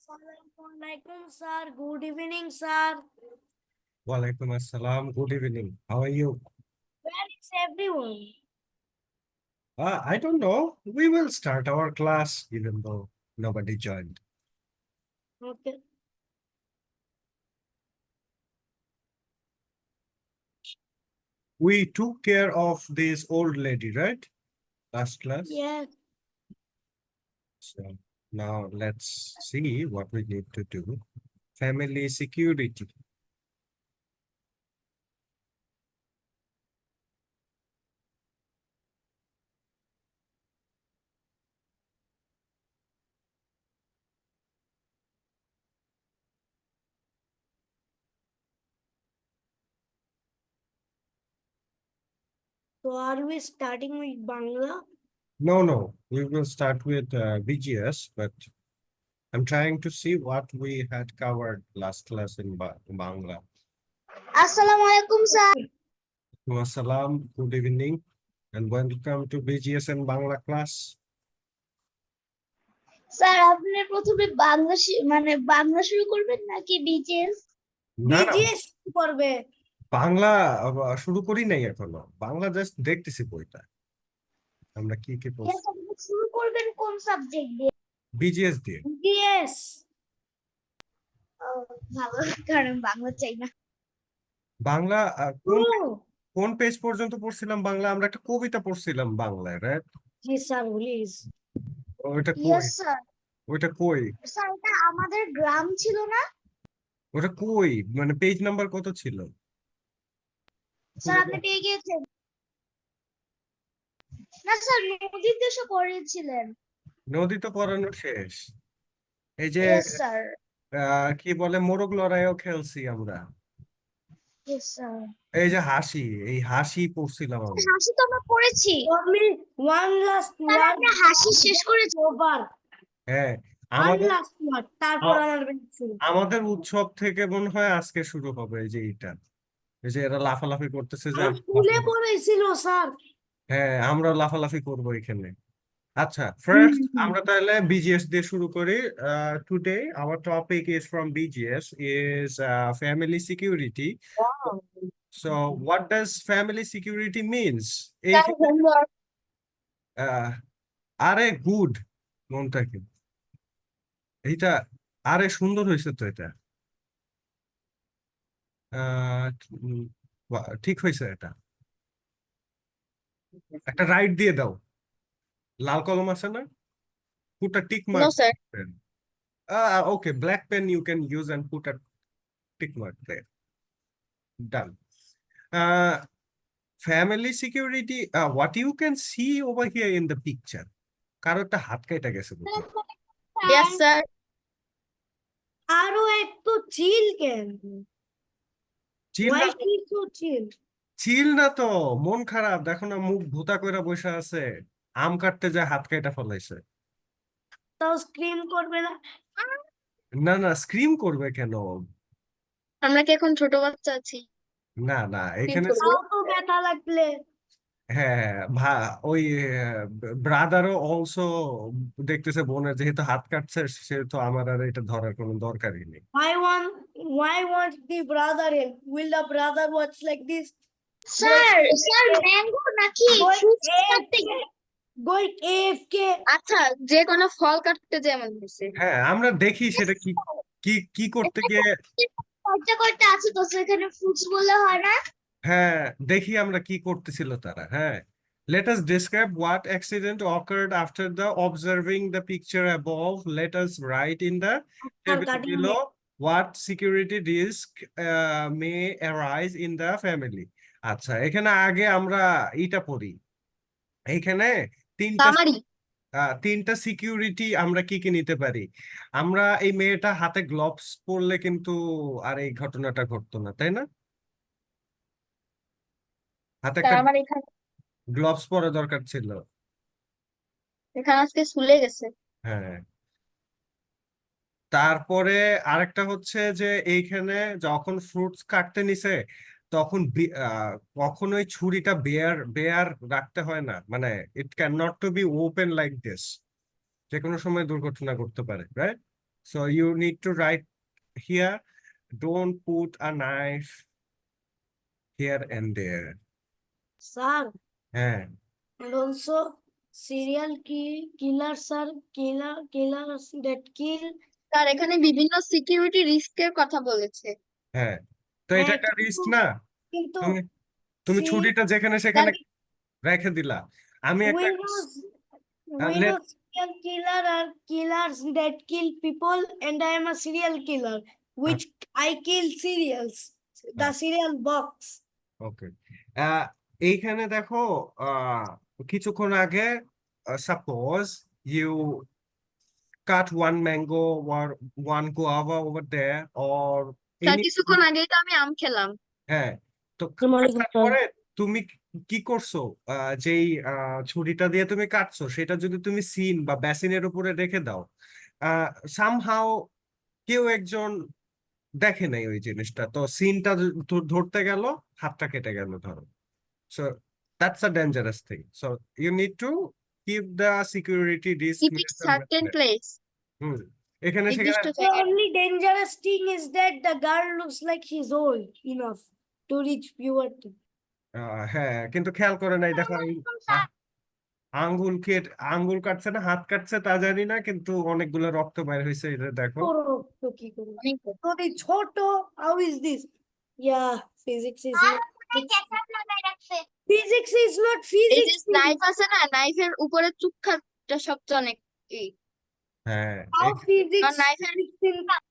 Assalamualaikum, sir. Good evening, sir. Walaikum assalam. Good evening. How are you? Where is everyone? I don't know. We will start our class even though nobody joined. Okay. We took care of this old lady, right? Last class. Yes. So now let's see what we need to do. Family security. So are we starting with Bangla? No. We will start with BGS, but I'm trying to see what we had covered last class in Bangla. Assalamualaikum, sir. Assalam. Good evening and welcome to BGS and Bangla class. Sir আপনি প্রথমে বাংলা শুরু করবেন নাকি BJS? না না BGS করবে। বাংলা শুরু করি নাই এখনো, বাংলা জাস্ট দেখতেছি বইটা আমরা কি কি পড়ছি। শুরু করবেন কোন সাবজেক্ট দিয়ে? বিজিএস দিয়ে। BGS। ভালো, কারণ বাংলা চাই না। বাংলা কোন Oh, কোন পেজ পর্যন্ত পড়ছিলাম বাংলা? আমরা একটা কবিতা পড়ছিলাম বাংলায়, রাইট? yes, sir, please. ওইটা কই? Yes sir. ওইটা কই? স্যার এটা আমাদের গ্রাম ছিল না? ওটা কই, মানে পেজ নাম্বার কত ছিল? স্যার আপনি পেয়ে গিয়েছেন? না স্যার, নদীর দেশে পড়েছিলেন। নদী তো পড়ানো শেষ। এই যে ইয়েস স্যার। কি বলে, মোরগ লড়াইও খেলছি আমরা। Yes sir. এই যে হাসি, এই হাসি পড়ছিলাম আমরা। হাসি তো আমরা পড়েছি। Only one last sir word. আমরা হাসি শেষ করেছি। Over. হ্যাঁ, One আমাদের last word. তারপর আমার শুরু। আমাদের উৎসব থেকে মনে হয় আজকে শুরু হবে। এই যে এইটা, এই যে এরা লাফালাফি করতেছে যে স্কুলে পড়াইছিল স্যার। হ্যাঁ, আমরা লাফালাফি করবো এখানে। আচ্ছা, ফার্স্ট আমরা তাহলে বিজিএস দিয়ে শুরু করি। Today our topic is from BGS is family security. So what does family security means? এই আরে গুড, মনটাকে এইটা, আরে সুন্দর হয়েছে তো এটা। আহ, উম, ঠিক হয়েছে এটা। একটা রাইট দিয়ে দাও। লাল কলম আছে না? Put a tick mark. No, sir. Pen. Okay, black pen you can use and put a tick mark there. Done. Uh, family security, what you can see over here in the picture. কারো একটা হাত কেটে গেছে বুঝি। Yes, sir. আরো একটু চিল কেন? চিল Why না, she so chill? চিল না তো, মন খারাপ। দেখো না, মুখ ভূতা কইরা বসে আছে, আম কাটতে যায় হাত কেটে ফলাইছে। তাও স্ক্রিম করবে না? না, স্ক্রিম করবে কেন? আমরা কি এখন ছোট বাচ্চা আছি? না এখানে তাও তো ব্যথা লাগলে। হ্যাঁ ওই ব্রাদারও অলসো দেখতেছে বোনের যেহেতু হাত কাটছে, সেহেতু আমার আর এটা ধরার কোনো দরকারই নেই। Why want the brother help? Will the brother watch like this? Sir mango নাকি ফ্রুটস কাটতে Going AFK. আচ্ছা, যে কোনো ফল কাটতে যেমন হয়েছে। হ্যাঁ, আমরা দেখি সেটা কি কি কি করতে গিয়ে। কয়টা আছে তো সেখানে ফ্রুটস বললে হয় না? হ্যাঁ, দেখি আমরা কি করতেছিল তারা। হ্যাঁ, let us describe what accident occurred after the observing the picture above. Let us write in the table below what security risk may arise in the family. আচ্ছা, এখানে আগে আমরা এটা পড়ি। এখানে তিনটা সিকিউরিটি আমরা কি কি নিতে পারি। আমরা এই মেয়েটা হাতে গ্লোভস পরলে কিন্তু আর এই ঘটনাটা ঘটতো না, তাই না? হাতে একটা আমার এখানে গ্লোভস পরা দরকার ছিল। আজকে স্কুলে গেছে। হ্যাঁ, তারপরে আরেকটা হচ্ছে যে এইখানে যখন ফ্রুটস কাটতে নিছে তখন কখনোই ছুরিটা বেয়ার বেয়ার রাখতে হয় না, মানে it can not to be open like this. যে কোনো সময় দুর্ঘটনা ঘটতে পারে, right? So you need to write here, don't put a knife here and there. Sir, হ্যাঁ and also serial killers are killers that kill. তার এখানে বিভিন্ন সিকিউরিটি রিস্কের কথা বলেছে। হ্যাঁ তো এটা হ্যাঁ, একটা রিস্ক কিন্তু না? কিন্তু তুমি তুমি see, ছুরিটা যেখানে সেখানে রেখে দিলা। আমি we একটা know Uh, we let- know serial killer are killers that kill people, and I am a serial killer, which I kill serials. The serial box. ওকে এইখানে দেখো কিছুক্ষণ আগে suppose you cut one mango or one guava over there or তার any কিছুক্ষণ আগেই তো আমি আম খেলাম। হ্যাঁ তো আসসালামু আলাইকুম তারপরে তুমি কি করছো যেই ছুরিটা দিয়ে তুমি কাটছো সেটা যদি তুমি সিন বা বেসিনের উপরে রেখে দাও সামহাও কেউ একজন দেখে নাই ওই জিনিসটা, তো সিনটা ধরতে গেল, হাতটা কেটে গেল ধরো। So that's a dangerous thing, so you need to keep the security risk Keep it certain place. হুম এখানে সেখানে নির্দিষ্ট The জায়গায়। only dangerous thing is that the girl looks like he's old enough to reach puberty. হ্যাঁ কিন্তু খেয়াল করে নাই দেখো আঙ্গুল আঙ্গুল কাটছে না হাত কাটছে তা জানি না, কিন্তু অনেকগুলো রক্ত বাইর হয়েছে এটা দেখো। তো কি করবো? অনেক যদি ছোট, how is this? Yeah, physics is not physics is not এই যে physics. নাইফ আছে না, নাইফের উপরে চুক্ষাটা সবচেয়ে অনেক হ্যাঁ How physics knife and-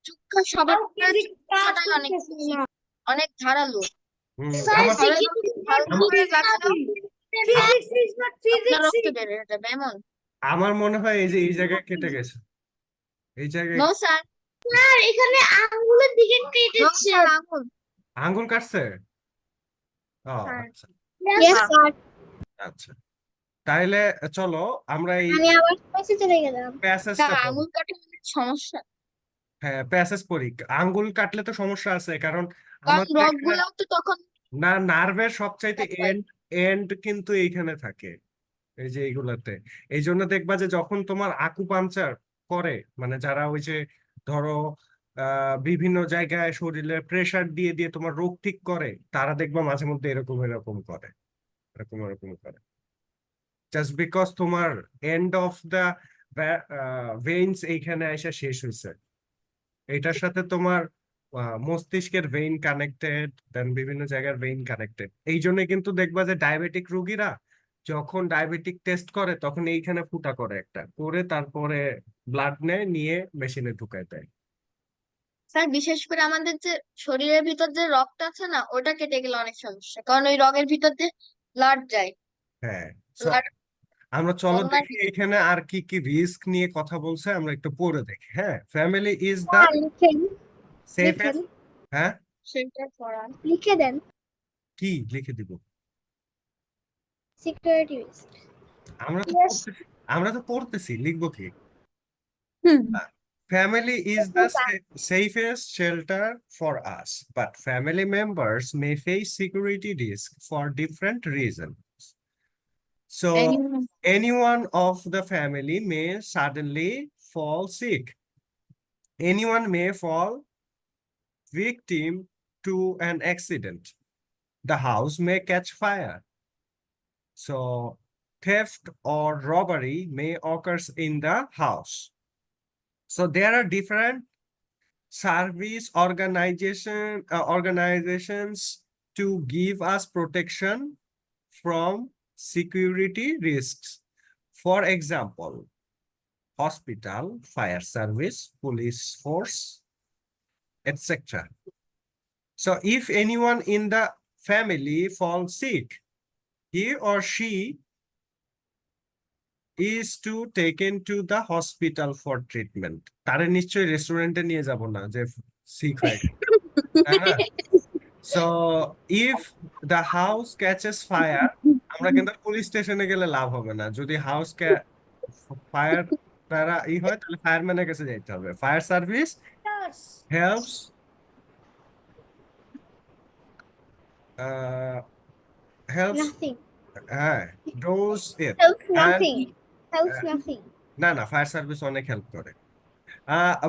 চুক্ষা সবার how physics কাজ চুক্ষাটাই অনেক করতেছে না। অনেক ধারালো। আমার Physics is not আপনার physics. রক্ত বের হয়ে যাবে এমন। আমার মনে হয় এই যে এই জায়গায় কেটে গেছে, এই জায়গায় নো স্যার, স্যার এখানে আঙ্গুলের দিকে নো কেটেছে স্যার আঙুল। আঙ্গুল কাটছে। ও হ্যাঁ। আচ্ছা Yes, স্যার আচ্ছা তাইলে চলো আমরা এই আমি আবার পাশে চলে গেলাম প্যাসেজটা পড়ি। আঙুল কাটে অনেক সমস্যা, হ্যাঁ প্যাসেজ পড়ি। আঙ্গুল কাটলে তো সমস্যা আছে, কারণ কারণ আমাদের রক এখানে গুলাও তো তখন না নার্ভের সবচাইতে That's right. এন্ড কিন্তু এইখানে থাকে, এই যে এইগুলাতে। এই জন্য দেখবা যে যখন তোমার আকুপাঞ্চার করে, মানে যারা ওই যে ধরো বিভিন্ন জায়গায় শরীরে প্রেসার দিয়ে দিয়ে তোমার রোগ ঠিক করে, তারা দেখবা মাঝে মধ্যে এরকম এরকম করে, এরকম এরকম করে, জাস্ট বিকজ তোমার এন্ড অফ দা ভেইনস এইখানে এসে শেষ হয়েছে। এটার সাথে তোমার মস্তিষ্কের ভেইন কানেক্টেড, দেন বিভিন্ন জায়গার ভেইন কানেক্টেড। এই জন্য কিন্তু দেখবা যে ডায়াবেটিক রোগীরা যখন ডায়াবেটিক টেস্ট করে তখন এইখানে ফুটা করে একটা করে, তারপরে ব্লাড নেয়, নিয়ে মেশিনে ঢুকায় দেয়। স্যার বিশেষ করে আমাদের যে শরীরের ভিতর যে রক্ত আছে না, ওটা কেটে গেলে অনেক সমস্যা, কারণ ওই রগের ভিতর দিয়ে ব্লাড যায়। হ্যাঁ so ব্লাড আমরা চলো বন্যা দেখি এখানে আর কি কি রিস্ক নিয়ে কথা বলছে, আমরা একটু পড়ে দেখি। হ্যাঁ ফ্যামিলি ইজ দা লিখেন সেফেস্ট। হ্যাঁ সেটা করান। লিখে দেন কি লিখে দিব? সিকিউরিটি রিস্ক আমরা তো Yes. আমরা তো পড়তেছি, লিখবো কি? হুম। Family is the safest shelter for us, but family members may face security risk for different reasons. So, anyone of the family may suddenly fall sick. Anyone may fall victim to an accident. The house may catch fire. So, theft or robbery may occur in the house. So, there are different service organizations to give us protection from security risks. For example, hospital, fire service, police force, etc. So if anyone in the family falls sick, he or she is to taken to the hospital for treatment. তারে নিশ্চয়ই রেস্টুরেন্টে নিয়ে যাব না যে sick হয়ে গেছে। হ্যাঁ। So if the house catches fire, আমরা কিন্তু পুলিশ স্টেশনে গেলে লাভ হবে না। যদি হাউস ফায়ার তারা হয় তাহলে ফায়ারম্যানের কাছে যেতে হবে। Fire service Yes. helps helps nothing হ্যাঁ does it helps and nothing helps nothing না না ফায়ার সার্ভিস অনেক হেল্প করে।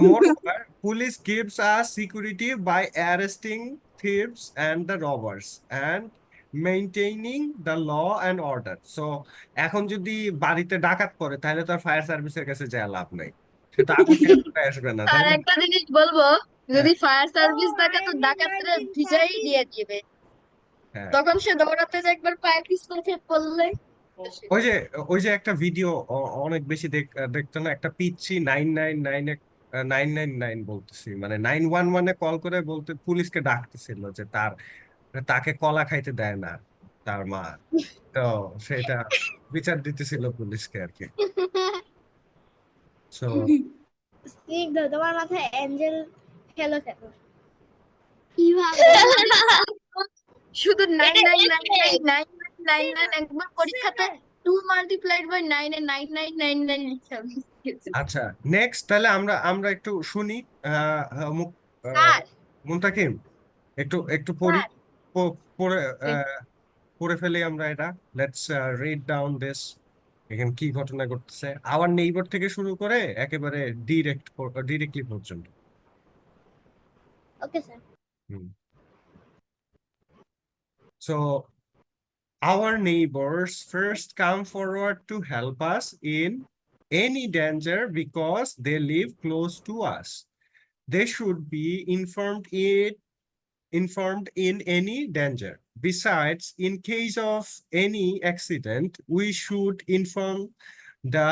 Moreover, police gives us security by arresting thieves and the robbers and maintaining the law and order. So এখন যদি বাড়িতে ডাকাত পড়ে তাহলে তো আর ফায়ার সার্ভিসের কাছে যায় লাভ নাই, সে তো আগুন নিয়ে ছুটে আসবে না, তাই আর না? একটা জিনিস বলবো, হ্যাঁ, যদি ফায়ার সার্ভিস Oh, থাকে তো I ডাকাতরা mean ভিজাই 1930s. দিয়ে দিবে, হ্যাঁ। তখন সে দৌড়াতে যায় একবার পায়ে পিস্তল খেয়ে পড়লে ওই যে ওই যে একটা ভিডিও অনেক বেশি দেখতো না, একটা পিচ্ছি 999 বলতেছি, মানে 911-এ কল করে বলতে পুলিশকে ডাকতেছিল যে তাকে কলা খাইতে দেয় না তার মা, তো সেটা বিচার দিতেছিল পুলিশকে আর কি। সো স্নিগ্ধ, তোমার মাথায় অ্যাঞ্জেল খেলো কেন? কিভাবে শুধু 9999999 একবার পরীক্ষাতে 2 × 9 × 9 লিখে আচ্ছা, নেক্সট তাহলে আমরা আমরা একটু শুনি। আহ আহ, মুক- আহ, স্যার মুনতাকিম, একটু একটু পড়ি, স্যার পড়ে পড়ে ফেলি আমরা এটা। Let's read down this. এখানে কি ঘটনা ঘটতেছে আওয়ার নেইবার থেকে শুরু করে একেবারে ডিরেক্টলি পর্যন্ত। Okay sir. So our neighbors first come forward to help us in any danger because they live close to us. They should be informed in any danger. Besides, in case of any accident, we should inform the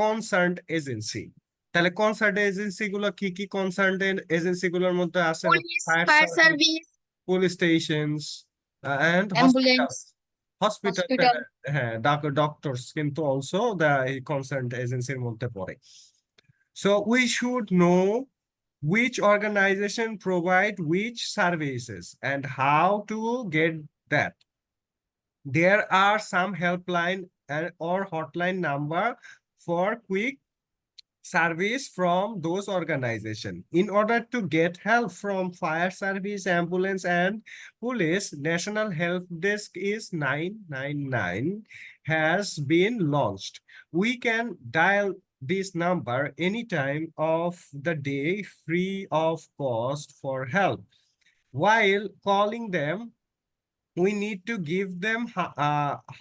concerned agency. তাহলে concern agency গুলো কি কি? Concern agency গুলোর মধ্যে আছে police, fire fire service, service, police stations and ambulance, hospital. Hospital. হ্যাঁ, doctors কিন্তু also the concern এজেন্সির মধ্যে পড়ে। So we should know which organization provide which services and how to get that. There are some helpline or hotline number for quick service from those organizations. In order to get help from fire service, ambulance, and police, National Help Desk is 999 has been launched. We can dial this number any time of the day free of cost for help. While calling them, we need to give them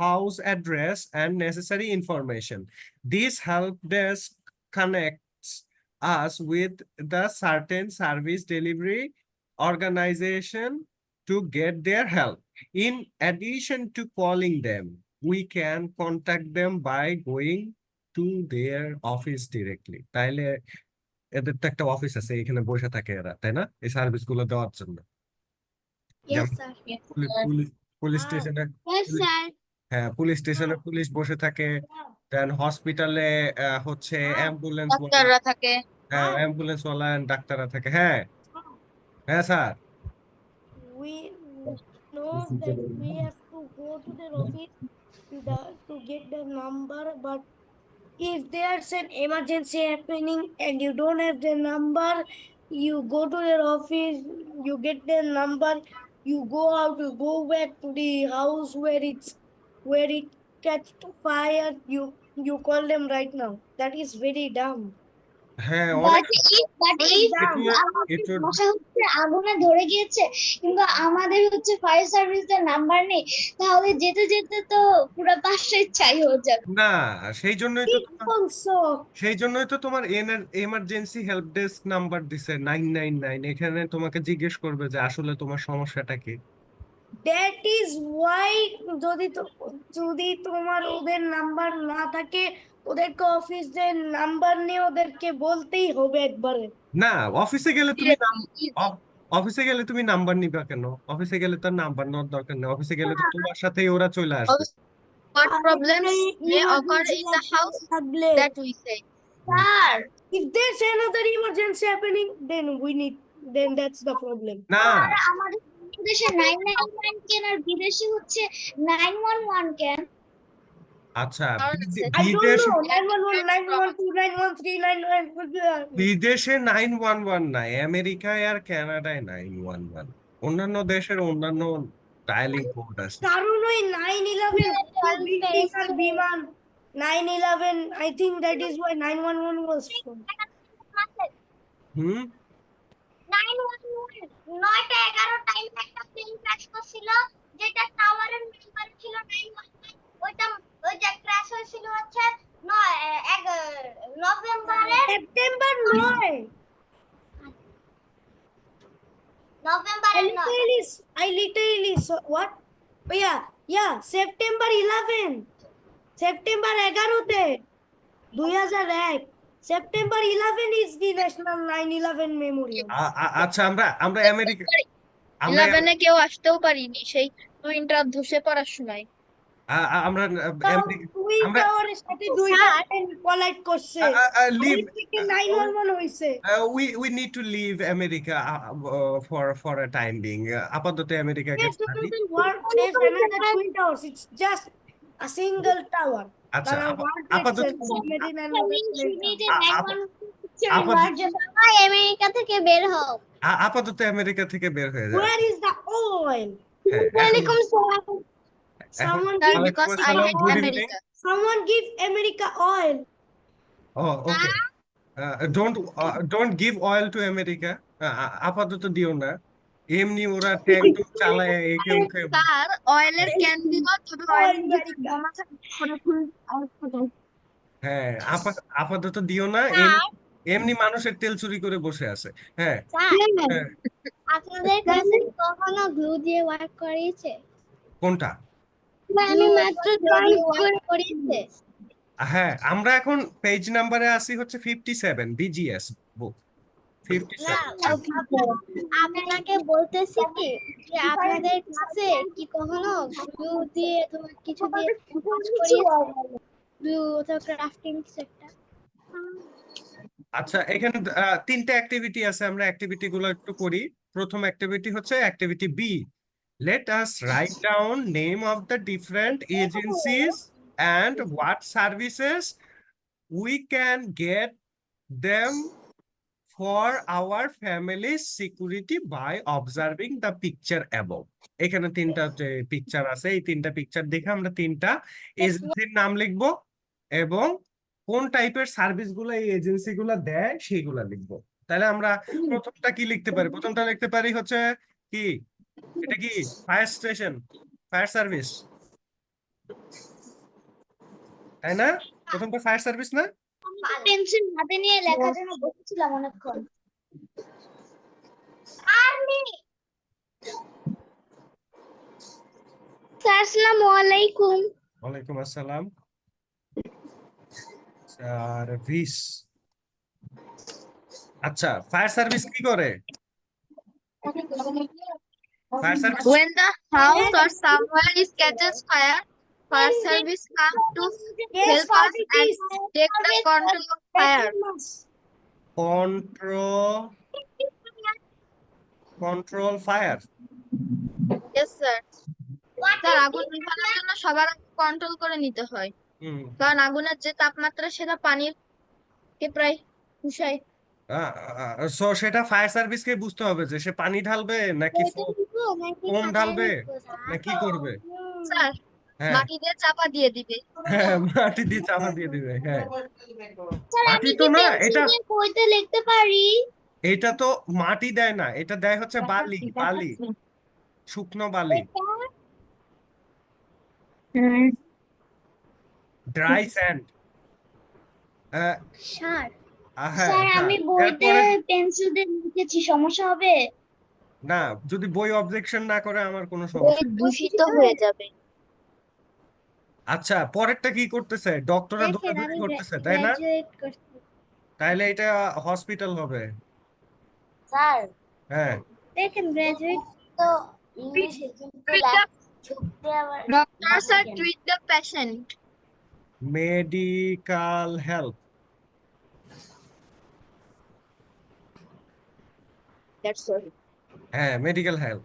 house address and necessary information. This help desk connects us with the certain service delivery organization to get their help. In addition to calling them, we can contact them by going to their office directly. তাইলে এদের তো একটা office আছে, এখানে বসে থাকে এরা, তাই না, এই সার্ভিস গুলো দেওয়ার জন্য। ইয়েস যেমন স্যার। পুলিশ পুলিশ Ah, স্টেশনে, ইয়েস স্যার। হ্যাঁ পুলিশ স্টেশনে পুলিশ বসে থাকে, দেন হসপিটালে হচ্ছে অ্যাম্বুলেন্স ওয়ালা, ডাক্তাররা থাকে। হ্যাঁ অ্যাম্বুলেন্স ওয়ালা ডাক্তাররা থাকে। হ্যাঁ হ্যাঁ sir. we know that we have to go to their office to get their number, but if there's an emergency happening and you don't have their number, you go to their office, you get their number, you go out, you go back to the house where it catch fire, you call them right now. That is very dumb. হ্যাঁ অনেক। But it would মশা হচ্ছে আগুনে ধরে গিয়েছে, কিন্তু আমাদের হচ্ছে ফায়ার সার্ভিসের নাম্বার নেই, তাহলে যেতে যেতে তো পুরো বাসায় ছাই হয়ে যাবে। না, সেই জন্যই তো Also, সেই জন্যই তো তোমার এমার্জেন্সি হেল্প ডেস্ক নাম্বার দিছে 999। এখানে তোমাকে জিজ্ঞেস করবে যে আসলে তোমার সমস্যাটা কি। that is why যদি তোমার ওদের নাম্বার না থাকে, ওদেরকে অফিসের নাম্বার নিয়ে ওদেরকে বলতেই হবে একবারে। না, অফিসে গেলে তুমি অফিসে গেলে তুমি নাম্বার নিবা কেন? অফিসে গেলে তার নাম্বার নেওয়ার দরকার নেই, অফিসে গেলে তো তোমার সাথেই ওরা চলে আসবে। What problems may occur in the house থাকলে that we say. Sir if there's another emergency happening, then that's the problem. না, আমাদের দেশে 999 কেন আর বিদেশে হচ্ছে 911 কেন? আচ্ছা কারণ আছে। I don't বিদেশে know. 911, 912, 913, 911. বিদেশে 911 নাই, আমেরিকায় আর কানাডায় 911। অন্যান্য দেশের অন্যান্য ডায়ালিং কোড আছে। কারণ ওই 9/11 বিল্ডিং আর বিমান 9/11, I think that is why 911 was from. হুম 911 9টা 11 টাইমে একটা প্লেন ক্র্যাশ করছিল, যেটা টাওয়ারের মেম্বার ছিল 911। ওইটা ওই যে ক্র্যাশ হয়েছিল হচ্ছে নভেম্বরের সেপ্টেম্বর 9 নভেম্বরের 9। I literally saw what? Oh, yeah, September 11 September 11তে 2001 September 11 is the national 9/11 memorial. আচ্ছা আমরা আমরা আমেরিকা আমরা 11-এ কেউ আসতেও পারিনি সেই টুইনটা ধসে পড়ার সময়। আমরা তাও আমেরিকা দুই আমরা টাওয়ারের সাথে দুইটা প্লেন কলাইড করছে, লিভ ওই থেকে 9/11 হইছে। we need to leave America for a time being. আপাতত আমেরিকাকে There's ছাড়ি। another world, there's another twin towers. It's just a single tower. আচ্ছা There are World Trade আপাতত Center, made in another twin tower. আপাতত সবাই America থেকে বের হও। আপাতত আমেরিকা থেকে বের হয়ে যায়। Where is the oil? হ্যাঁ, এখন ওয়ালাইকুম সালাম। Someone Sir, give, because I Assalam, hate good America. someone give America oil. Oh, okay. Don't give oil to America. আপাতত দিও না। এমনি ওরা ট্যাঙ্ক চালায় একে ওকে। স্যার অয়েলের ক্যান দিব, তবে অয়েলের ভিতর বোমা থাকে। হ্যাঁ আপাতত দিও না। এমনি মানুষের তেল চুরি করে বসে আছে। হ্যাঁ হ্যাঁ। আপনাদের কাছে কখনো গ্লু দিয়ে ওয়ার্ক করিয়েছে? কোনটা? আমি মাত্র ওয়ার্ক করিয়েছে। হ্যাঁ আমরা এখন পেজ নাম্বারে আসি হচ্ছে 57 বিজিএস বুক 57। আপনাকে বলতেছি কি যে আপনাদের কাছে কি কখনো গ্লু দিয়ে তোমার কিছু দিয়ে কাজ করিয়েছে? গ্লু অথবা ক্রাফটিং কিছু একটা? আচ্ছা এখানে তিনটা অ্যাক্টিভিটি আছে, আমরা অ্যাক্টিভিটি গুলো একটু করি। প্রথম অ্যাক্টিভিটি হচ্ছে activity B. Let us write down name of the different agencies and what services we can get them for our family's security by observing the picture above. এখানে তিনটা পিকচার আছে, এই তিনটা পিকচার দেখে আমরা তিনটা এজেন্সির নাম লিখবো এবং কোন টাইপের সার্ভিস গুলো এই এজেন্সি গুলা দেয় সেইগুলা লিখবো। তাহলে আমরা প্রথমটা কি লিখতে পারি? প্রথমটা লিখতে পারি হচ্ছে কি, এটা কি ফায়ার স্টেশন, ফায়ার সার্ভিস, তাই না? প্রথমটা ফায়ার সার্ভিস না? পেন্সিল হাতে নিয়ে লেখার জন্য বসেছিলাম অনেকক্ষণ। আর্মি। স্যার আসসালামু আলাইকুম। ওয়ালাইকুম আসসালাম। সার্ভিস। আচ্ছা ফায়ার সার্ভিস কি করে? Fire service When the house or somewhere is catches fire, fire service come to Yes, help us and take the control of fire. Control fire. Yes, sir. Sir আগুন নেভানোর জন্য সবার control করে নিতে হয়, কারণ আগুনের যে তাপমাত্রা সেটা পানির কে প্রায় উষায়। সো সেটা ফায়ার সার্ভিসকে বুঝতে হবে যে সে পানি ঢালবে নাকি ফোম ঢালবে না কি করবে। স্যার হ্যাঁ মাটি দিয়ে চাপা দিয়ে দিবে। হ্যাঁ মাটি দিয়ে চাপা দিয়ে দিবে। হ্যাঁ স্যার মাটি আমি তো কি না, পেন্সিল এটা দিয়ে বইতে লিখতে পারি? এটা তো মাটি দেয় না, এটা দেয় হচ্ছে বালি, বালি, শুকনো বালি, ড্রাই স্যান্ড। স্যার হ্যাঁ স্যার আমি বইতে এরপরে পেন্সিল দিয়ে লিখেছি, সমস্যা হবে? না, যদি বই অবজেকশন না করে আমার কোনো বই সমস্যা নেই। দূষিত হয়ে যাবে। আচ্ছা পরেরটা কি করতেছে? ডক্টররা দেখেন দৌড়াদৌড়ি আমি করতেছে তাই না? গ্রাজুয়েট করছি। তাইলে এটা হসপিটাল হবে। স্যার হ্যাঁ দেখেন গ্রাজুয়েট তো ইংলিশে কিন্তু ছুটতে আবার Doctors are treat the patient. Medical help. That's all. হ্যাঁ মেডিকেল হেল্প,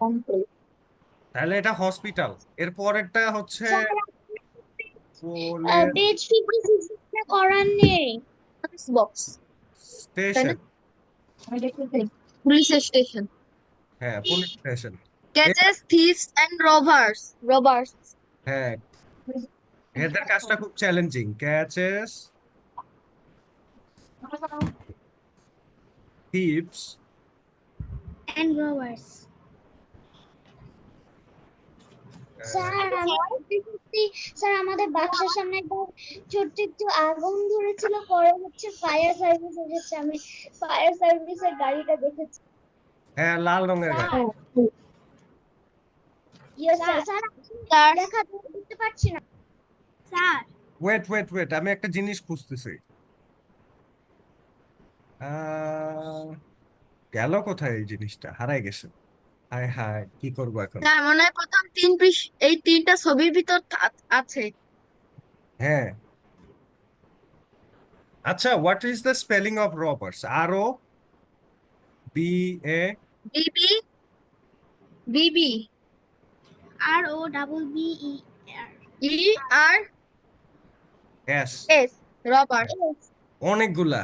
তাহলে এটা হসপিটাল। এর পরেরটা হচ্ছে পেজ 56 করার নেই। Police box. Station. Police station. হ্যাঁ police station. Catches thieves and robbers. Robbers. হ্যাঁ এদের কাজটা খুব challenging. Catches thieves and robbers. Sir আমি সত্যি স্যার আমাদের বাসার সামনে একবার ছোট্ট একটু আগুন ধরেছিল, পরে হচ্ছে ফায়ার সার্ভিস এসেছে, আমি ফায়ার সার্ভিসের গাড়িটা দেখেছি। হ্যাঁ লাল রঙের গাড়ি। Yes sir. স্যার স্যার দেখা দেখতে পাচ্ছি না স্যার ওয়েট আমি একটা জিনিস খুঁজতেছি। গেল কোথায় এই জিনিসটা, হারাই গেছে। হায় হায়, কি করবো এখন? স্যার মনে হয় প্রথম এই তিনটা ছবির ভিতর আছে। হ্যাঁ আচ্ছা, what is the spelling of robbers? ROBA Bibi Bibi ROBBER. ER S। S rubber. অনেকগুলা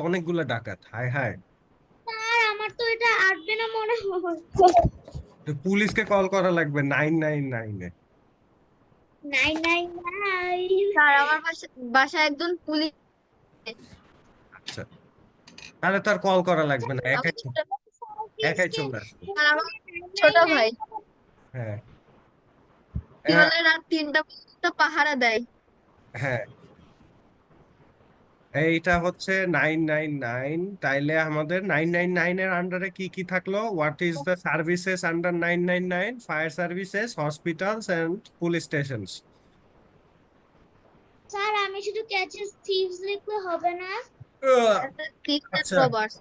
অনেকগুলা ডাকাত, হায় হায়। স্যার আমার তো এটা আসবে না মনে হয়। তো পুলিশকে কল করা লাগবে 999-এ। 999 স্যার আমার বাসায় একজন পুলিশ। আচ্ছা, তাহলে তো আর কল করা লাগবে না, আমি একাই চলে আসবে। স্যার আমার ছোট ভাই হ্যাঁ কি বলে রাত 3টা পর্যন্ত পাহারা দেয়। হ্যাঁ, এইটা হচ্ছে 999। তাইলে আমাদের 999-এর আন্ডারে কি কি থাকলো? What is the services under 999? Fire services, hospitals and police stations. Sir আমি শুধু ক্যাচেস থিভস লিখলে হবে না? আচ্ছা, রবার্স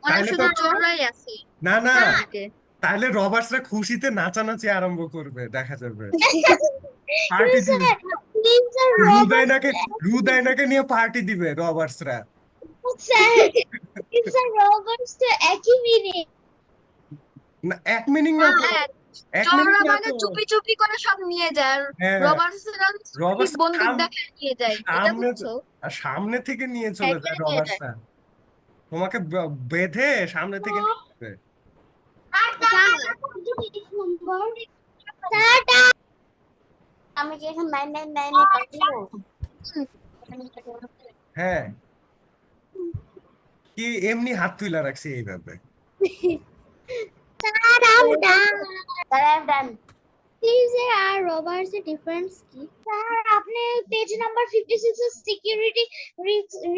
মানে তাইলে শুধু তো চোররাই আছে। না না, ওকে তাহলে রবার্টসরা খুশিতে নাচানাচি আরম্ভ করবে, দেখা যাবে। পার্টি দিবে, স্যার প্লিজ স্যার রুদাইনাকে নিয়ে পার্টি দিবে রবার্টসরা। স্যার রবার্টস তো একই মিনিট। না, এক মিনিট না তো, হ্যাঁ, এক মিনিট চোররা না মানে তো। চুপি চুপি করে সব নিয়ে যায় আর হ্যাঁ, রবার্টসরা রবার্টস বন্দুক দেখে নিয়ে যায়, এটা সামনে বুঝছো? সামনে থেকে নিয়ে চলে যায় একবারে নিয়ে যায়। রবার্টসরা, তোমাকে বেঁধে সামনে থেকে নিয়ে যাবে। আমি কি এখন 999 এ কাটবো? হ্যাঁ, কি এমনি হাত তুলে রাখছি এইভাবে। Sir I'm done. Sir, I am done. Thieves আর robbers এর difference কি? স্যার আপনি পেজ নাম্বার 56 এর সিকিউরিটি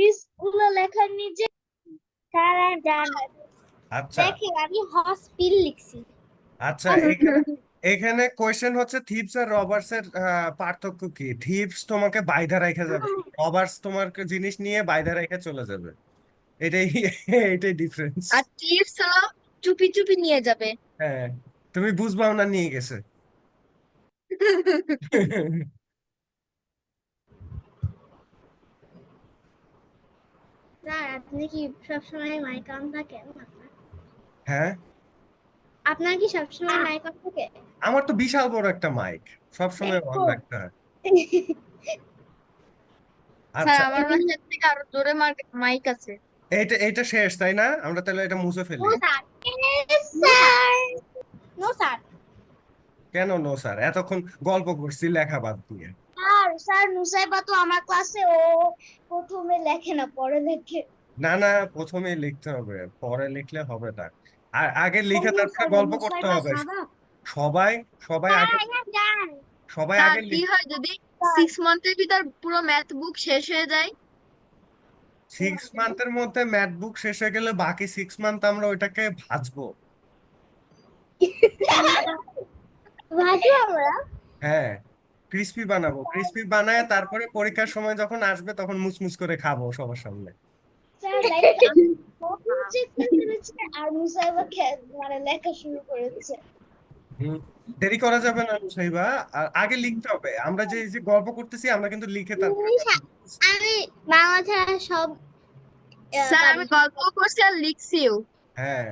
রিস্ক গুলো লেখার নিচে। Sir, I am done. আচ্ছা দেখেন আমি হসপিটাল লিখছি। আচ্ছা, এখানে কোয়েশ্চেন হচ্ছে থিপস আর রবার্স এর পার্থক্য কি? থিপস তোমাকে বাইধা রাখা যাবে, রবার্স তোমার জিনিস নিয়ে বাইধা রেখে চলে যাবে, এটাই এটাই ডিফারেন্স। আর টিপস হলো চুপি চুপি নিয়ে যাবে। হ্যাঁ, তুমি বুঝবাও না নিয়ে গেছে। স্যার আপনি কি সবসময় মাইক অন থাকেন? হ্যাঁ, আপনার কি সবসময় মাইক অন থাকে? আমার তো বিশাল বড় একটা মাইক, সবসময় অন দেখো। রাখতে হয়। স্যার আচ্ছা, আমার বাসার থেকে আরো জোরে মাইক আছে। এটা শেষ তাই না? আমরা তাহলে এটা মুছে ফেলি। No sir. কেন নো স্যার? এতক্ষণ গল্প করছি লেখা বাদ দিয়ে। স্যার নুসাইবা তো আমার ক্লাসে ও প্রথমে লেখে না, পরে লেখে। না না, প্রথমে লিখতে হবে, পরে লিখলে হবে না। আর আগে লিখে তারপরে গল্প করতে হবে। সবাই সবাই আগে সবাই স্যার আগে কি হয় যদি 6 মান্থের ভিতর পুরো ম্যাথ বুক শেষ হয়ে যায়? 6 মান্থের মধ্যে ম্যাথ বুক শেষ হয়ে গেলে বাকি 6 মান্থ আমরা ওইটাকে ভাজবো। হ্যাঁ, ক্রিস্পি বানাবো, ক্রিস্পি বানায় তারপরে পরীক্ষার সময় যখন আসবে তখন মুচমুচ করে খাবো সবার সামনে। স্যার আর নুসাইবা মানে লেখা শুরু করেছে। দেরি করা যাবে না নুসাইবা, আর আগে লিখতে হবে। আমরা যে এই যে গল্প করতেছি আমরা কিন্তু লিখে তারপরে আমি বাংলা ছাড়া সব স্যার আমি গল্প করছি আর লিখছিও। হ্যাঁ,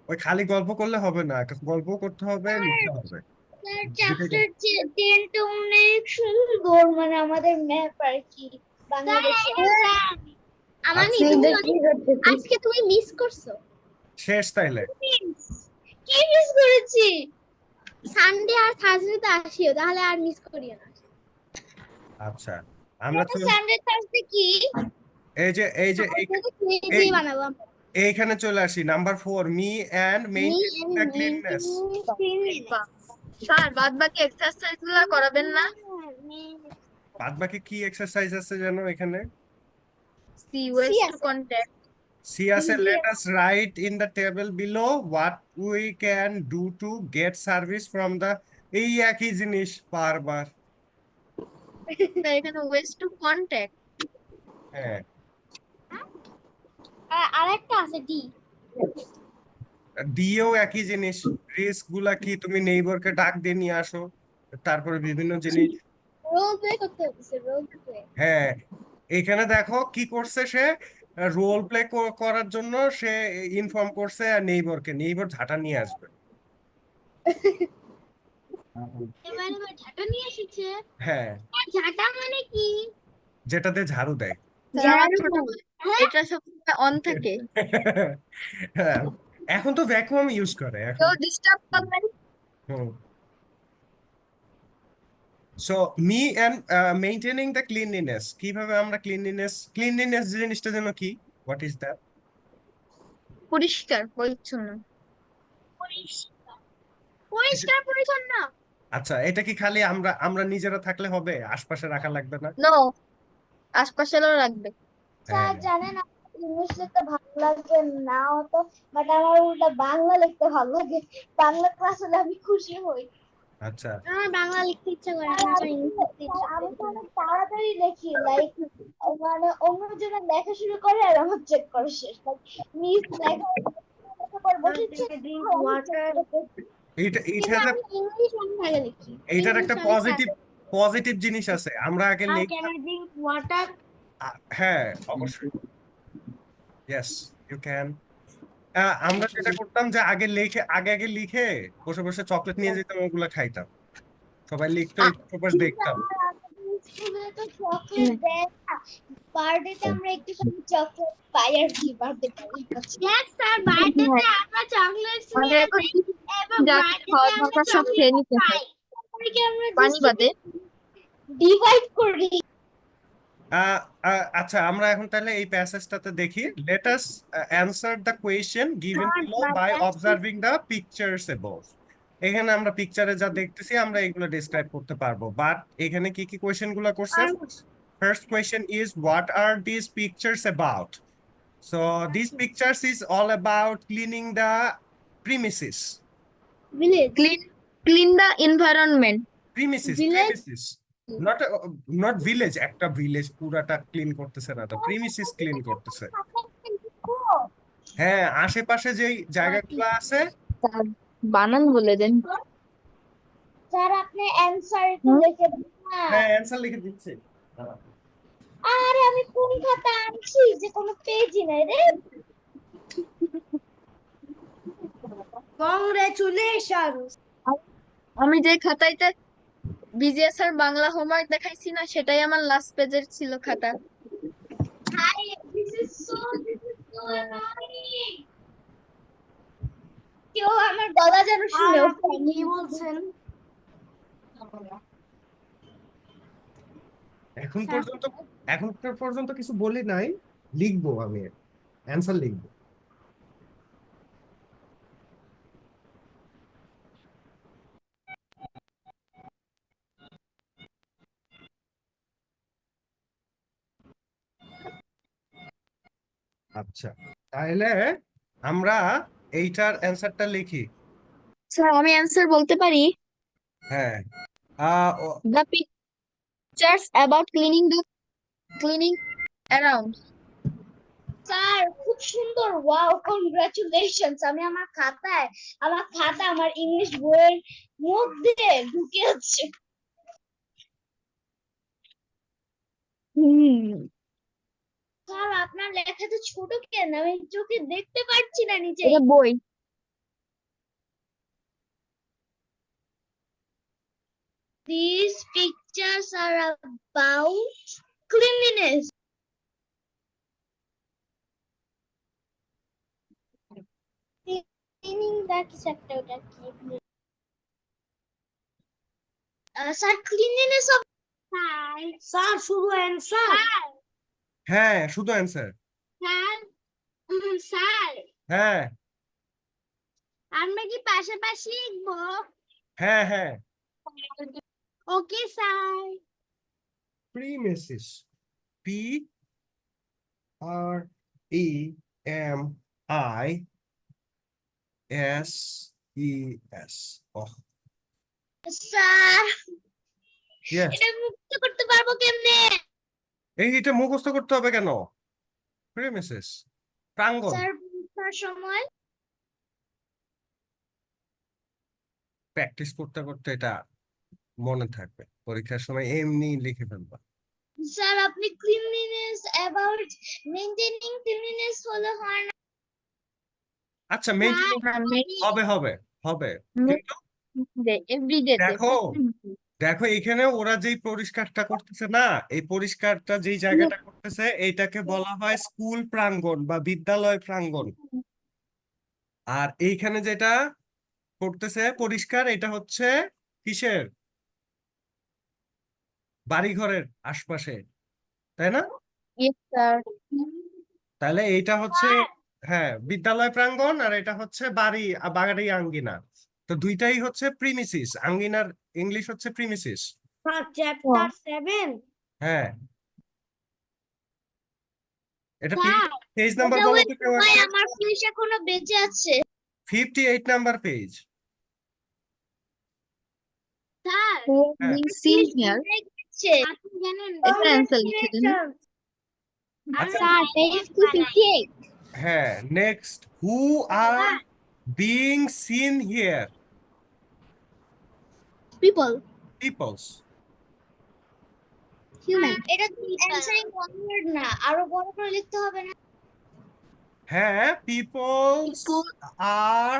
ওই খালি গল্প করলে হবে না, গল্প করতে হবে, লিখতে হবে। স্যার চ্যাপ্টার 10 টা অনেক সুন্দর, মানে আমাদের ম্যাপ আর কি বাংলাদেশে। আমার আজকে তুমি মিস করছো। শেষ তাইলে। কি মিস করেছি? সানডে আর থার্সডে তে আসিও, তাহলে আর মিস করিও না। আচ্ছা, আমরা সানডে থার্সডে কি? এই যে দিয়ে বানাবো আমরা। এইখানে চলে আসি number 4, me and maintaining the cleanness. বাহ। স্যার বাদ বাকি এক্সারসাইজ গুলো করাবেন না? বাদ বাকি কি এক্সারসাইজ আছে জানো এখানে? C ways to contact. C আছে, let us write in the table below what we can do to get service from the, এই একই জিনিস বারবার। এখানে ওয়েজ টু কন্ট্যাক্ট। হ্যাঁ, আরেকটা আছে ডি। দিয়েও একই জিনিস। রিস্ক গুলা কি, তুমি নেইবরকে ডাক দিয়ে নিয়ে আসো, তারপরে বিভিন্ন জিনিস। রোল প্লে করতে হচ্ছে, রোল প্লে। হ্যাঁ, এখানে দেখো কি করছে সে, রোল প্লে করার জন্য সে ইনফর্ম করছে নেইবরকে, নেইবর ঝাঁটা নিয়ে আসবে। এবারে আবার ঝাঁটা নিয়ে এসেছে। হ্যাঁ, ঝাঁটা মানে কি? যেটাতে ঝাড়ু দেয়। স্যার আমার ছোট এটা সবসময় অন থাকে। হ্যাঁ, এখন তো ভ্যাকুয়াম ইউজ করে এখন। কেউ ডিস্টার্ব করবেন? So me and maintaining the cleanliness, কিভাবে আমরা ক্লিনলিনেস জিনিসটা যেন কি, হোয়াট ইজ দ্যাট? পরিষ্কার পরিচ্ছন্ন। পরিষ্কার পরিচ্ছন্ন। আচ্ছা, এটা কি খালি আমরা আমরা নিজেরা থাকলে হবে, আশপাশে রাখা লাগবে না? নো, আশপাশেরও রাখবে। হ্যাঁ, স্যার জানেন ইংলিশ লিখতে ভালো লাগে না অত, বাট আমার উল্টা বাংলা লিখতে ভালো লাগে। বাংলা ক্লাস হলে আমি খুশি হই। আচ্ছা। আমার বাংলা লিখতে ইচ্ছা করে না, আমার ইংলিশ লিখতে ইচ্ছা আমি তো করে। অনেক তাড়াতাড়ি লিখি, লাইক মানে অন্যজনে লেখা শুরু করে আর আমার চেক করে শেষ। মিস লেখা পর বসেছে Drink water. এটা কিন্তু এটা আমি ইংলিশ অনেক ভালো লিখি। এইটার একটা ইংলিশ অনেক ভালো। পজিটিভ জিনিস আছে, আমরা আগে Can লিখতাম। I drink water? হ্যাঁ, অবশ্যই, ইয়েস ইউ ক্যান। আমরা যেটা করতাম যে আগে লিখে বসে বসে চকলেট নিয়ে যেতাম, ওগুলা খাইতাম। সবাই লিখতো, একটু বসে দেখতাম। স্কুলে তো চকলেট দেয় না, বার্থডেতে আমরা একটুখানি চকলেট পাই আর কি, বার্থডে Yes, স্যার, বার্থডেতে আমরা চকলেট আমাদের নিয়ে এখন যাই এবং যা বার্থডেতে খাওয়া আমরা দরকার সব খেয়ে চকলেট নিতে হয়, পাই। আমরা পানি বাদে। ডিভাইড করি। আচ্ছা, আমরা এখন তাহলে এই প্যাসেজটাতে দেখি। Let us answer the question given below by observing the pictures above. এখানে আমরা পিকচারে যা দেখতেছি আমরা এগুলো ডেসক্রাইব করতে পারবো, বাট এখানে কি কি কোয়েশ্চেন গুলো করছে? First question is what are this pictures about? So this pictures is all about cleaning the premises. Village. Clean the environment. Premises, not village. একটা ভিলেজ পুরাটা ক্লিন করতেছে না তো, প্রিমিসিস ক্লিন করতেছে। হ্যাঁ, আশেপাশে যেই জায়গাগুলো আছে। বানান বলে দেন। স্যার আপনি অ্যানসার একটু লিখে দিন না। হ্যাঁ, অ্যান্সার লিখে দিচ্ছি। আরে আমি কোন খাতা আনছি যে কোনো পেজই নাই রে। Congratulations. আমি যে খাতাইতে বিজিএস আর বাংলা হোমওয়ার্ক দেখাইছি না, সেটাই আমার লাস্ট পেজের ছিল খাতা। This is so annoying. কেউ আমার গলা যেন আর শুনে আপনি কি বলছেন? এখন পর্যন্ত কিছু বলি নাই, লিখবো আমি, অ্যান্সার লিখবো। আচ্ছা, তাহলে আমরা এইটার অ্যান্সারটা লিখি। স্যার আমি অ্যান্সার বলতে পারি? হ্যাঁ, the pictures about cleaning around. Sir খুব সুন্দর, ওয়াও কংগ্রাচুলেশনস। আমি আমার খাতা আমার ইংলিশ বইয়ের মধ্যে ঢুকে আছে। স্যার আপনার লেখা তো ছোট কেন, আমি চোখে দেখতে পাচ্ছি না নিচে। এটা বই। These pictures are about cleanliness. Cleaning the কিছু একটা, ওটা কি? Sir, cleanliness of স্যার শুধু অ্যান্সার? হ্যাঁ, শুধু অ্যান্সার। স্যার স্যার হ্যাঁ আমরা কি পাশাপাশি লিখবো? হ্যাঁ হ্যাঁ okay sir. Premises P R E M I S E S oh sir yes এটা মুক্ত করতে পারবো কেমনে? এটা মুখস্থ করতে হবে কেন? প্রিমিসেস প্রাঙ্গণ। স্যার পরীক্ষার সময় প্র্যাকটিস করতে করতে এটা মনে থাকবে, পরীক্ষার সময় এমনি লিখে ফেলবা। স্যার আপনি ক্লিনলিনেস অ্যাবাউট মেইনটেইনিং ক্লিনলিনেস হলে হয় না? আচ্ছা মেইনটেইন হবে হবে হবে কিন্তু এভরিডে দেখো দেখো এখানে ওরা যেই পরিষ্কারটা করতেছে না, এই পরিষ্কারটা যেই জায়গাটা করতেছে এইটাকে বলা হয় স্কুল প্রাঙ্গণ বা বিদ্যালয় প্রাঙ্গণ। আর এইখানে যেটা করতেছে পরিষ্কার, এটা হচ্ছে কিসের? বাড়িঘরের আশপাশে, তাই না? স্যার তাহলে এইটা হচ্ছে হ্যাঁ বিদ্যালয় প্রাঙ্গণ, আর এটা হচ্ছে বাড়ি আঙ্গিনা। তো দুইটাই হচ্ছে প্রিমিসিস। আঙ্গিনার ইংলিশ হচ্ছে প্রিমিসিস। চ্যাপ্টার 7। হ্যাঁ এটা স্যার পেজ নাম্বার ওটা বলো ওই তো কেউ সময় একটা। আমার ফিস এখনো বেঁচে আছে 58 নাম্বার পেজ। স্যার হ্যাঁ being seen here গেছে আপনি জানেন এটা অ্যান্সার লিখে দিন আচ্ছা স্যার পেজ 258 হ্যাঁ next who are being seen here? People peoples. Human এটা অ্যানসারিং ওয়ান ওয়ার্ড না, আরো বড় করে লিখতে হবে না? হ্যাঁ পিপলস People আর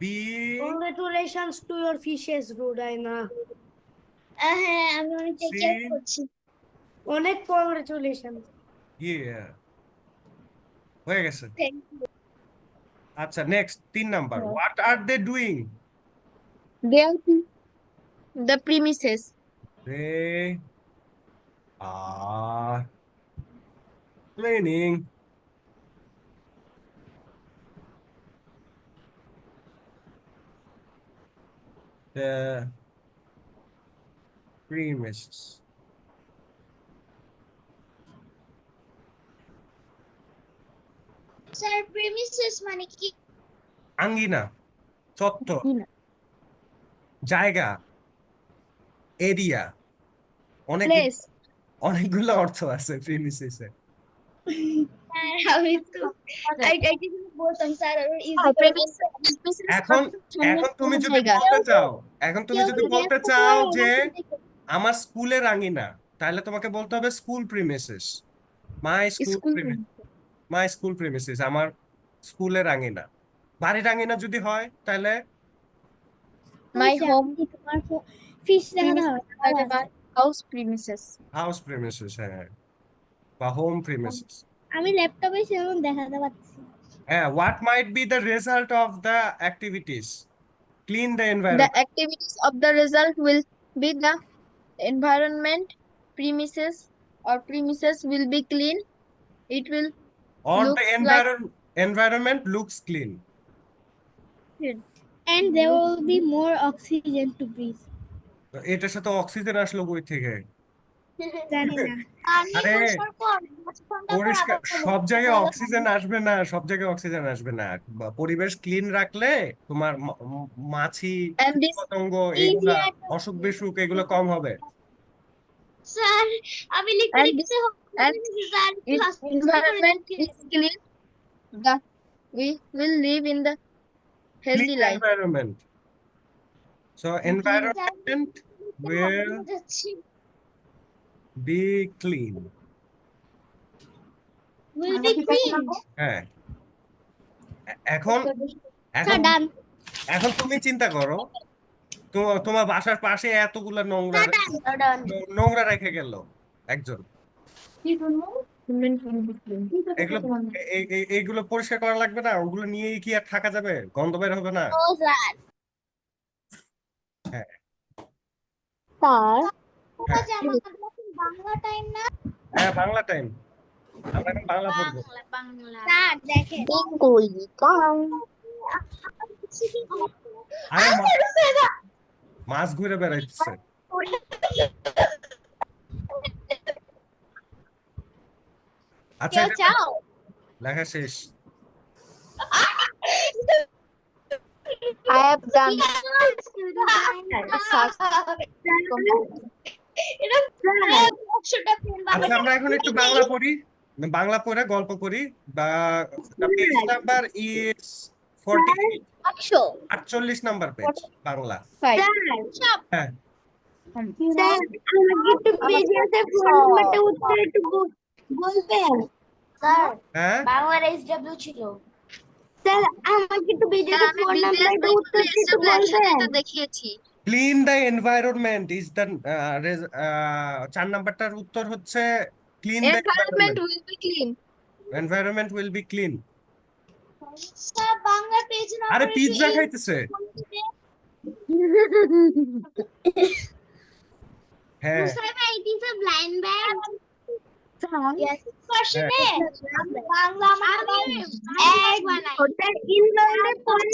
বিং Congratulations to your fishes, Rudaina. হ্যাঁ আমি অনেক টেক কেয়ার seen করছি। অনেক কংগ্রেচুলেশন। হিয়ার হয়ে গেছে। Thank আচ্ছা নেক্সট 3 নাম্বার what are they doing? they are the premises they are cleaning the premises. Sir premises মানে কি? আঙ্গিনা, চত্বর, আঙ্গিনা। জায়গা, এরিয়া, অনেক place অনেকগুলো অর্থ আছে প্রিমিসেসে। স্যার আমি তো এটা কিন্তু বলতাম স্যার আরো ইজি করে premises এখন তুমি যদি বলতে চাও, কেউ যদি কি বলতে guess চাও করতে যে পারে? আমার স্কুলের আঙ্গিনা, তাহলে তোমাকে বলতে হবে school premises. My school school my school premises, আমার স্কুলের আঙ্গিনা। বাড়ির আঙ্গিনা যদি হয় তাহলে my home তোমার ফিশ দেখাতে হবে premises my house premises house premises, হ্যাঁ, বা হোম প্রিমিসেস। আমি ল্যাপটপে সেরকম দেখাতে পাচ্ছি না। হ্যাঁ, what might be the result of the activities? Clean the the environment. activities of the result will be the environment premises or premises will be clean it will Or the looks like environment looks clean. And there will be more oxygen to breathe. তো এটার সাথে oxygen আসলো কই থেকে? জানি না আমি আরে বসার পর 5 ঘন্টা পর পরিষ্কার আবার সব জায়গায় অক্সিজেন আসবে না, সব জায়গায় অক্সিজেন আসবে না। পরিবেশ ক্লিন রাখলে তোমার মাছি, and this পতঙ্গ, এগুলা অসুখ বিসুখ এগুলো কম হবে। স্যার আমি লিখতে and লিখতে and sir if environment is clean the we will live in the healthy Clean life environment. So environment will be clean. will be clean হ্যাঁ এখন স্যার ডান এখন তুমি চিন্তা করো, তোমার বাসার পাশে এতগুলা নোংরা রেখে গেল একজন, এগুলো এগুলো পরিষ্কার করা লাগবে না? ওগুলো নিয়ে কি আর থাকা যাবে? গন্ধ বের হবে না? ও স্যার হ্যাঁ স্যার হ্যাঁ আমাদের বাংলা টাইম না হ্যাঁ বাংলা টাইম। আমরা এখন বাংলা পড়বো। বাংলা স্যার দেখেন বেঙ্গলি গান। আরে মাছ ঘুরে বেড়াইতেছে। আচ্ছা কেউ এটা চাও লেখা শেষ। I have done এটা অক্ষরটা পেন আচ্ছা আমরা এখন একটু বাংলা পড়ি, বাংলা পড়ে গল্প করি। বা page number is 48, 48 number page Bangla. হ্যাঁ স্যার আমাকে একটু পেজেতে ফোন নাম্বারটা উত্তর একটু বলবেন স্যার হ্যাঁ বাংলার SW ছিল। স্যার আমাকে একটু পেজেতে আমি ফোন বিজনেস নাম্বারটা বই উত্তর খুলে একটু SW একসাথে বলবেন তো দেখিয়েছি। Clean the environment is the 4 নাম্বারটার উত্তর হচ্ছে clean the Environment will be clean. Environment will be clean. Sir Bangla page আরে নাম্বার পিৎজা খাইতেছে। হ্যাঁ ভাই it is a blind bag হ্যাঁ কোশ্চেনে বাংলা আমি এক বানাই ওটা ইনভার্টেড পয়েন্ট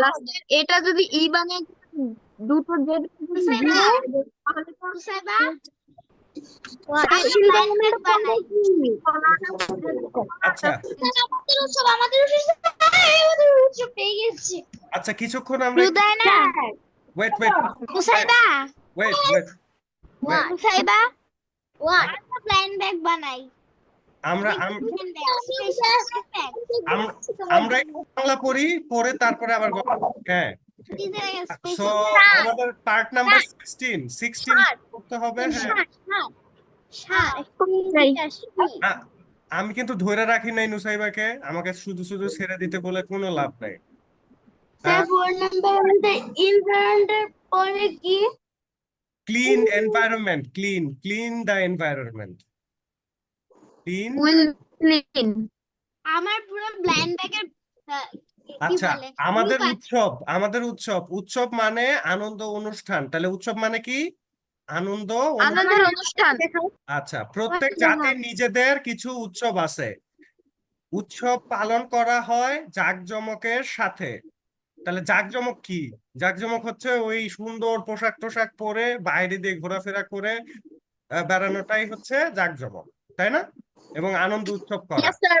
Last এটা যদি ই বানিয়ে দুটো জেড সাইবা ইনভার্টেড বানাই আচ্ছা আমাদের উৎসব পেয়ে গেছি আচ্ছা কিছুক্ষণ আমরা রুদায় না ওয়েট মুসাইবা ওয়েট মুসাইবা ব্লাইন্ড ব্যাগ বানাই আমরা আমরা একটু বাংলা পড়ি, পড়ে তারপরে আবার গল্প করি। হ্যাঁ সো আমাদের পার্ট নাম্বার 16 করতে হবে। হ্যাঁ আমি কিন্তু ধরে রাখি নাই নুসাইবাকে, আমাকে শুধু শুধু ছেড়ে দিতে বলে কোনো লাভ নাই। ফোন নাম্বার আমাদের ইনভার্টেড পরে কি clean environment, clean the environment, clean. will clean. আমার পুরো ব্লাইন্ড ব্যাগের আচ্ছা আমাদের উৎসব মানে আনন্দ অনুষ্ঠান। তাহলে উৎসব মানে কি? আনন্দ আনন্দের অনুষ্ঠান। আচ্ছা প্রত্যেক জাতির নিজেদের কিছু উৎসব আছে, উৎসব পালন করা হয় জাঁকজমকের সাথে। তাহলে জাঁকজমক কি? জাঁকজমক হচ্ছে ওই সুন্দর পোশাক টোশাক পরে বাইরে দিয়ে ঘোরাফেরা করে বেড়ানোটাই হচ্ছে জাঁকজমক, তাই না? এবং আনন্দ উৎসব করা। Yes, sir.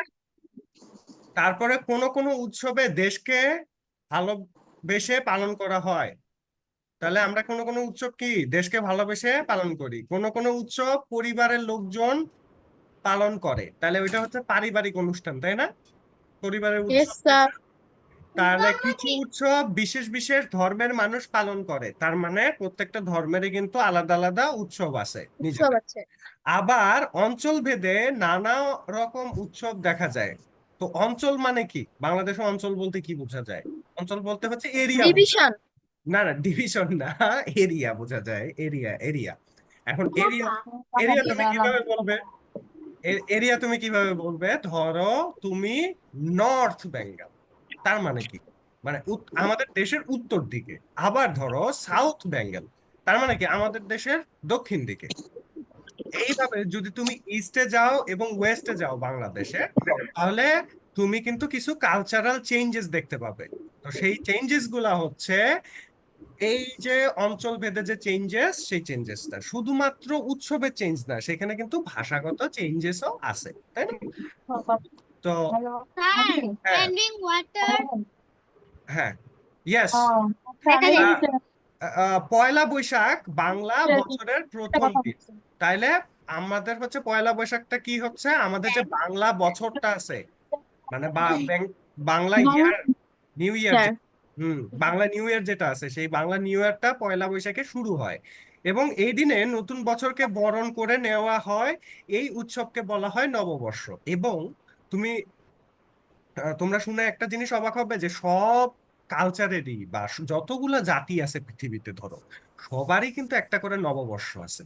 তারপরে কোনো উৎসবে দেশকে ভালোবেসে পালন করা হয়। তাহলে আমরা কোনো উৎসব কি দেশকে ভালোবেসে পালন করি, কোনো উৎসব পরিবারের লোকজন পালন করে। তাহলে ওইটা হচ্ছে পারিবারিক অনুষ্ঠান, তাই না? পরিবারের Yes, উৎসব। sir. তাহলে কিছু উৎসব বিশেষ বিশেষ ধর্মের মানুষ পালন করে, তার মানে প্রত্যেকটা ধর্মেরই কিন্তু আলাদা আলাদা উৎসব আছে নিজেদের। উৎসব আছে। আবার অঞ্চল ভেদে নানা রকম উৎসব দেখা যায়। তো অঞ্চল মানে কি? বাংলাদেশে অঞ্চল বলতে কি বোঝা যায়? অঞ্চল বলতে হচ্ছে এরিয়া। ডিভিশন। না ডিভিশন না, এরিয়া বোঝা যায়। এরিয়া এখন এরিয়া তুমি কিভাবে বলবে? এরিয়া তুমি কিভাবে বলবে? ধরো তুমি নর্থ বেঙ্গল, তার মানে কি? মানে আমাদের দেশের উত্তর দিকে। আবার ধরো সাউথ বেঙ্গল, তার মানে কি? আমাদের দেশের দক্ষিণ দিকে। এইভাবে যদি তুমি ইস্টে যাও এবং ওয়েস্টে যাও বাংলাদেশে, তাহলে তুমি কিন্তু কিছু কালচারাল চেঞ্জেস দেখতে পাবে। তো সেই চেঞ্জেস গুলা হচ্ছে এই যে অঞ্চল ভেদে যে চেঞ্জেস, সেই চেঞ্জেসটা শুধুমাত্র উৎসবের চেঞ্জ না, সেখানে কিন্তু ভাষাগত চেঞ্জেসও আছে, তাই না? তো হ্যাঁ ট্রেন্ডিং ওয়াটার হ্যাঁ ইয়েস দেখা যায় পয়লা বৈশাখ বাংলা বছরের প্রথম দিন। তাইলে আমাদের হচ্ছে পয়লা বৈশাখটা কি হচ্ছে? আমাদের যে বাংলা বছরটা আছে, মানে Bangla year, new year, Bangla new year যেটা আছে, সেই বাংলা নিউ ইয়ারটা পয়লা বৈশাখে শুরু হয় এবং এই দিনে নতুন বছরকে বরণ করে নেওয়া হয়। এই উৎসবকে বলা হয় নববর্ষ। এবং তোমরা শুনে একটা জিনিস অবাক হবে যে সব কালচারেরই বা যতগুলা জাতি আছে পৃথিবীতে, ধরো সবারই কিন্তু একটা করে নববর্ষ আছে,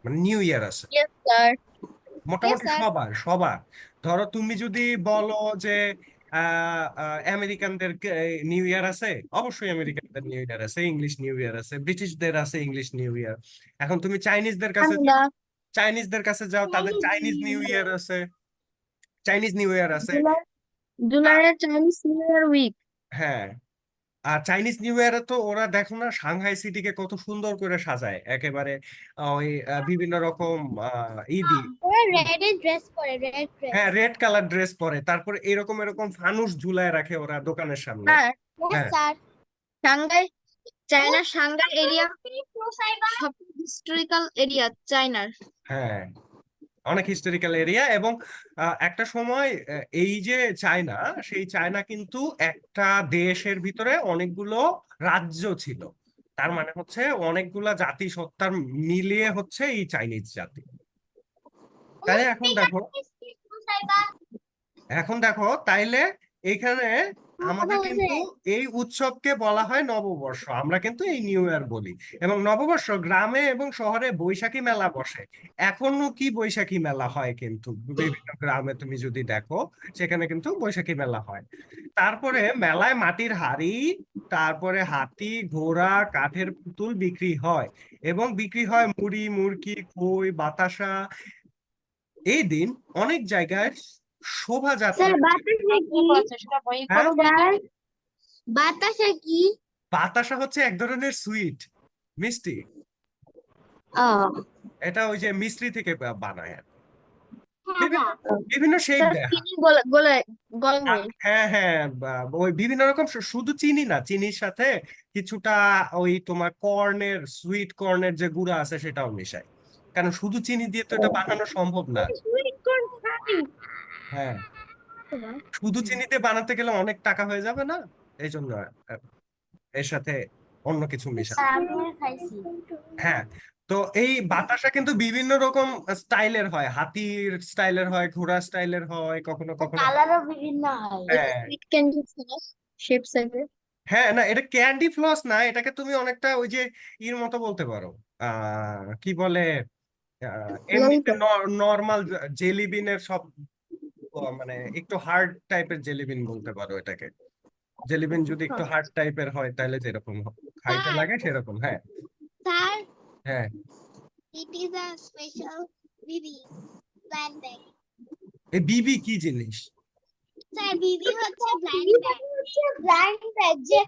মানে নিউ ইয়ার আছে। Yes, sir. মোটামুটি সবার ধরো তুমি যদি বলো যে আমেরিকানদের নিউ ইয়ার আছে, অবশ্যই আমেরিকানদের নিউ ইয়ার আছে, ইংলিশ নিউ ইয়ার আছে, ব্রিটিশদের আছে ইংলিশ নিউ ইয়ার। এখন তুমি চাইনিজদের কাছে যাও, তাদের চাইনিজ নিউ ইয়ার আছে। চাইনিজ নিউ ইয়ার আছে। জুলাইয়ের চাইনিজ নিউ ইয়ার উইক। হ্যাঁ, আর চাইনিজ নিউ ইয়ারে তো ওরা দেখো না সাংহাই সিটিকে কত সুন্দর করে সাজায় একেবারে, ওই বিভিন্ন রকম ঈদি, ওরা রেড এর ড্রেস পরে, রেড ড্রেস। হ্যাঁ রেড কালার ড্রেস পরে, তারপরে এরকম এরকম ফানুস ঝুলায় রাখে ওরা দোকানের সামনে। হ্যাঁ, হ্যাঁ স্যার সাংঘাই, চায়নার সাংঘাই এরিয়া সব হিস্টোরিক্যাল এরিয়া চায়নার। হ্যাঁ, অনেক হিস্টোরিক্যাল এরিয়া। এবং একটা সময় এই যে চায়না, সেই চায়না কিন্তু একটা দেশের ভিতরে অনেকগুলো রাজ্য ছিল, তার মানে হচ্ছে অনেকগুলা জাতি সত্তার মিলিয়ে হচ্ছে এই চাইনিজ জাতি। তাহলে এখন দেখো তাইলে এখানে আমাদের কিন্তু এই উৎসবকে বলা হয় নববর্ষ, আমরা কিন্তু এই নিউ ইয়ার বলি। এবং নববর্ষ গ্রামে এবং শহরে বৈশাখী মেলা বসে, এখনো কি বৈশাখী মেলা হয় কিন্তু বিভিন্ন গ্রামে, তুমি যদি দেখো সেখানে কিন্তু বৈশাখী মেলা হয়। তারপরে মেলায় মাটির হাড়ি, তারপরে হাতি, ঘোড়া, কাঠের পুতুল বিক্রি হয়, এবং বিক্রি হয় মুড়ি, মুড়কি, খই, বাতাসা। এই দিন অনেক জায়গায় শোভাযাত্রা। স্যার বাতাসা কি? হ্যাঁ? বাতাসা কি? বাতাসা হচ্ছে এক ধরনের সুইট, মিষ্টি। এটা ওই যে মিশ্রি থেকে বানায় আর কি। বিভিন্ন শেপ দেয়। চিনি গলে গলে গলে হ্যাঁ হ্যাঁ, ওই বিভিন্ন রকম, শুধু চিনি না, চিনির সাথে কিছুটা ওই তোমার কর্নের, সুইট কর্নের যে গুঁড়া আছে সেটাও মিশায়, কারণ শুধু চিনি দিয়ে তো এটা বানানো সম্ভব না। হ্যাঁ, শুধু চিনি দিয়ে বানাতে গেলে অনেক টাকা হয়ে যাবে না, এই জন্য এর সাথে অন্য কিছু মিশানো। হ্যাঁ, তো এই বাতাসা কিন্তু বিভিন্ন রকম স্টাইলের হয়, হাতির স্টাইলের হয়, ঘোড়া স্টাইলের হয়, কখনো কখনো কালারও বিভিন্ন হয়। হ্যাঁ সুইট ক্যান্ডি শেপ সাইজের। হ্যাঁ, না এটা ক্যান্ডি ফ্লস না, এটাকে তুমি অনেকটা ওই যে ইর মতো বলতে পারো, কি বলে, এমনিতে নর্মাল জেলিবিনের সব, মানে একটু হার্ড টাইপের জেলিবিন বলতে পারো এটাকে। জেলিবিন যদি একটু হার্ড টাইপের হয় তাহলে যেরকম খাইতে লাগে সেরকম। হ্যাঁ স্যার হ্যাঁ, it is a special Bibi blend bag. এই বিবি কি জিনিস? স্যার বিবি হচ্ছে ব্ল্যান্ড ব্যাগ, যে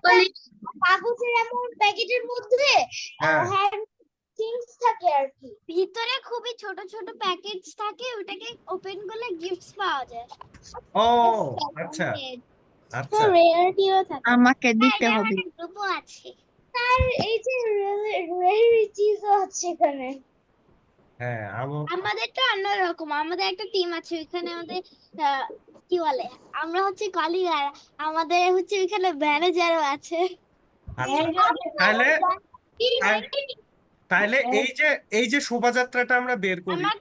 কাগজের এমন প্যাকেটের মধ্যে হ্যাঁ হ্যান্ড থিংস থাকে আর কি, ভিতরে খুবই ছোট ছোট প্যাকেটস থাকে, ওটাকে ওপেন করলে গিফটস পাওয়া যায়। ও আচ্ছা আচ্ছা, রেয়ারিটিও থাকে। আমাকে দিতে হবে। গ্রুপও আছে স্যার, এই যে রেয়ারিটিসও আছে এখানে। হ্যাঁ আমাদের তো অন্যরকম, আমাদের একটা টিম আছে ওইখানে, আমাদের কি বলে, আমরা হচ্ছে কলিগার, আমাদের হচ্ছে ওইখানে ম্যানেজারও আছে। আচ্ছা, তাহলে তাহলে এই যে শোভাযাত্রাটা আমরা বের করি, আমার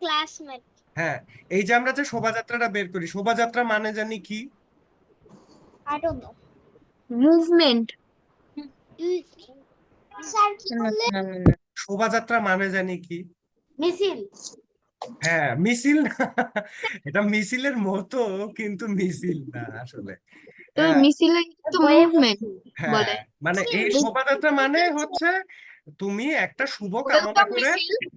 ক্লাসমেট। হ্যাঁ এই যে আমরা যে শোভাযাত্রাটা বের করি, শোভাযাত্রা মানে জানি কি? I don't know. Movement. Sir কি বললেন? শোভাযাত্রা মানে জানি কি? মিছিল। হ্যাঁ মিছিল না, এটা মিছিলের মতো কিন্তু মিছিল না আসলে। তো মিছিলে তো মুভমেন্ট বলে। হ্যাঁ, মানে এই শোভাযাত্রা মানে হচ্ছে তুমি একটা শুভ কামনা করে,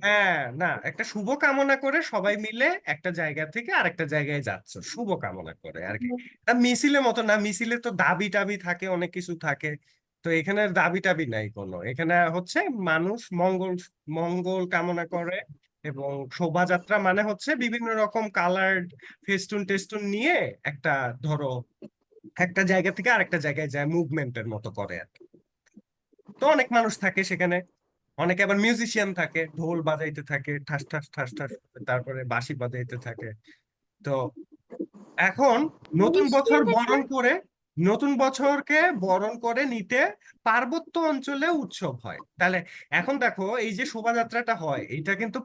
হ্যাঁ না, একটা শুভ কামনা করে সবাই মিলে একটা জায়গা থেকে আরেকটা জায়গায় যাচ্ছ শুভ কামনা করে আর কি। তা মিছিলের মতো না, মিছিলে তো দাবি টাবি থাকে, অনেক কিছু থাকে, তো এখানে দাবি টাবি নাই কোনো, এখানে হচ্ছে মানুষ মঙ্গল মঙ্গল কামনা করে। এবং শোভাযাত্রা মানে হচ্ছে বিভিন্ন রকম কালার্ড ফেস্টুন টেস্টুন নিয়ে একটা, ধরো একটা জায়গা থেকে আরেকটা জায়গায় যায়, মুভমেন্টের মতো করে আর কি। তো অনেক মানুষ থাকে সেখানে, অনেকে আবার মিউজিশিয়ান থাকে, ঢোল বাজাইতে থাকে ঠাস ঠাস ঠাস ঠাস, তারপরে বাঁশি বাজাইতে থাকে। তো এখন নতুন বছর বরণ করে, নতুন বছরকে বরণ করে নিতে পার্বত্য অঞ্চলে উৎসব হয়। তাহলে এখন দেখো এই যে শোভাযাত্রাটা হয়, এটা কিন্তু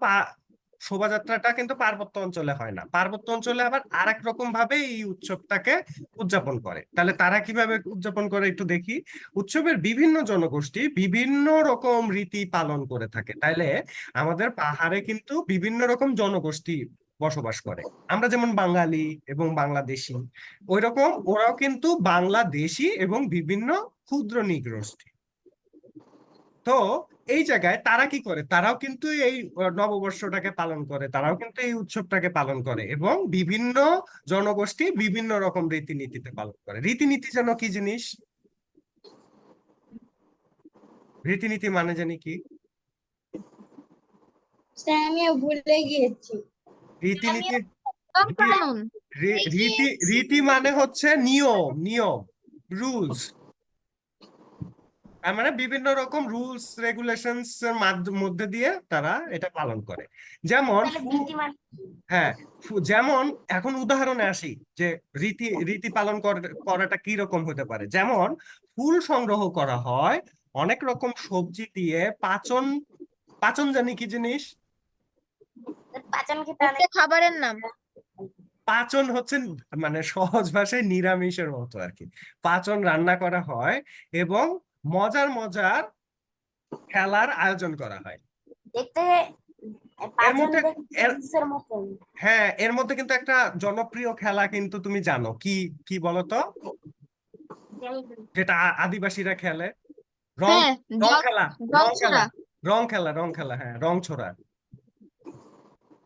শোভাযাত্রাটা কিন্তু পার্বত্য অঞ্চলে হয় না, পার্বত্য অঞ্চলে আবার আরেক রকম ভাবে এই উৎসবটাকে উদযাপন করে। তাহলে তারা কিভাবে উদযাপন করে একটু দেখি। উৎসবের বিভিন্ন জনগোষ্ঠী বিভিন্ন রকম রীতি পালন করে থাকে। তাইলে আমাদের পাহাড়ে কিন্তু বিভিন্ন রকম জনগোষ্ঠী বসবাস করে, আমরা যেমন বাঙালি এবং বাংলাদেশি, ওইরকম ওরাও কিন্তু বাংলাদেশি এবং বিভিন্ন ক্ষুদ্র নৃগোষ্ঠী। তো এই জায়গায় তারা কি করে, তারাও কিন্তু এই নববর্ষটাকে পালন করে, তারাও কিন্তু এই উৎসবটাকে পালন করে, এবং বিভিন্ন জনগোষ্ঠী বিভিন্ন রকম রীতিনীতিতে পালন করে। রীতিনীতি যেন কি জিনিস? রীতিনীতি মানে জানি কি? স্যার আমিও ভুলে গিয়েছি। রীতিনীতি, কানুন। রীতি রীতি মানে হচ্ছে নিয়ম, নিয়ম, রুলস। তার মানে বিভিন্ন রকম রুলস রেগুলেশনস এর মধ্যে দিয়ে তারা এটা পালন করে। যেমন হ্যাঁ, যেমন এখন উদাহরণে আসি যে রীতি রীতি পালন করাটা কি রকম হতে পারে। যেমন ফুল সংগ্রহ করা হয় অনেক রকম সবজি দিয়ে। পাচন, পাচন জানি কি জিনিস? একটা খাবারের নাম। পাচন হচ্ছে মানে সহজ ভাষায় নিরামিষের মতো আর কি। পাচন রান্না করা হয় এবং মজার মজার খেলার আয়োজন করা হয়। দেখতে এর মধ্যে এর- এর মতো। হ্যাঁ, এর মধ্যে কিন্তু একটা জনপ্রিয় খেলা কিন্তু তুমি জানো কি, কি বলতো, যেটা আদিবাসীরা খেলে? রং, হ্যাঁ, রং জল খেলা, জল রং খেলা, ছোড়া। রং খেলা, রং খেলা, হ্যাঁ, রং ছোড়া।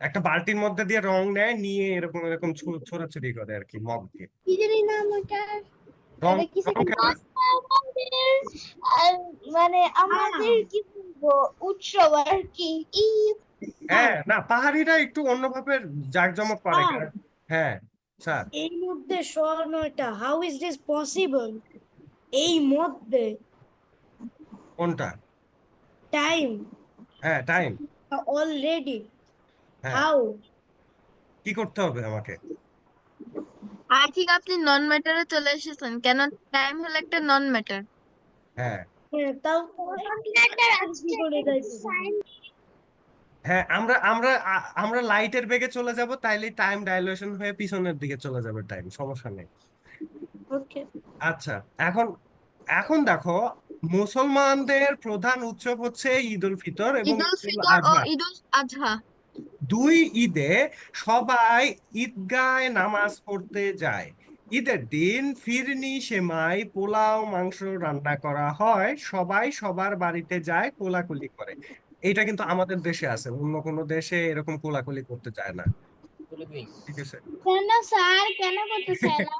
একটা বালতির মধ্যে দিয়ে রং নেয়, নিয়ে এরকম এরকম ছোড়াছুড়ি করে আর কি, মগ দিয়ে। কি জানি নাম ওটা, রং, এটা কিসে রং খেলা। আমাদের আর মানে আমাদের কি বলবো উৎসব আর কি। হ্যাঁ, না, পাহাড়িরা একটু অন্যভাবে জাঁকজমক করে। হ্যাঁ স্যার। এই মধ্যে স্বর্ণ, এটা হাউ ইজ দিস পসিবল? এই মধ্যে কোনটা? টাইম হ্যাঁ, টাইম। অলরেডি, হ্যাঁ, হাউ? কি করতে হবে আমাকে? আই থিঙ্ক আপনি নন ম্যাটারে চলে এসেছেন, কেন টাইম হলো একটা নন ম্যাটার। হ্যাঁ, হ্যাঁ, তাও কি করে যাইতেছে? হ্যাঁ, আমরা আমরা আমরা লাইটের বেগে চলে যাব, তাইলে টাইম ডাইলেশন হয়ে পিছনের দিকে চলে যাবে টাইম, সমস্যা নেই। ওকে। আচ্ছা, এখন এখন দেখো, মুসলমানদের প্রধান উৎসব হচ্ছে ঈদ উল ফিতর এবং ঈদ উল ঈদ উল ফিতর ও আজহা। ঈদ উল আজহা। দুই ঈদে সবাই ঈদগায় নামাজ পড়তে যায়। ঈদের দিন ফিরনি, সেমাই, পোলাও, মাংস রান্না করা হয়, সবাই সবার বাড়িতে যায়, কোলাকুলি করে। এটা কিন্তু আমাদের দেশে আছে, অন্য কোনো দেশে এরকম কোলাকুলি করতে চায় না। ঠিক আছে? কেন স্যার কেন করতে চায় না?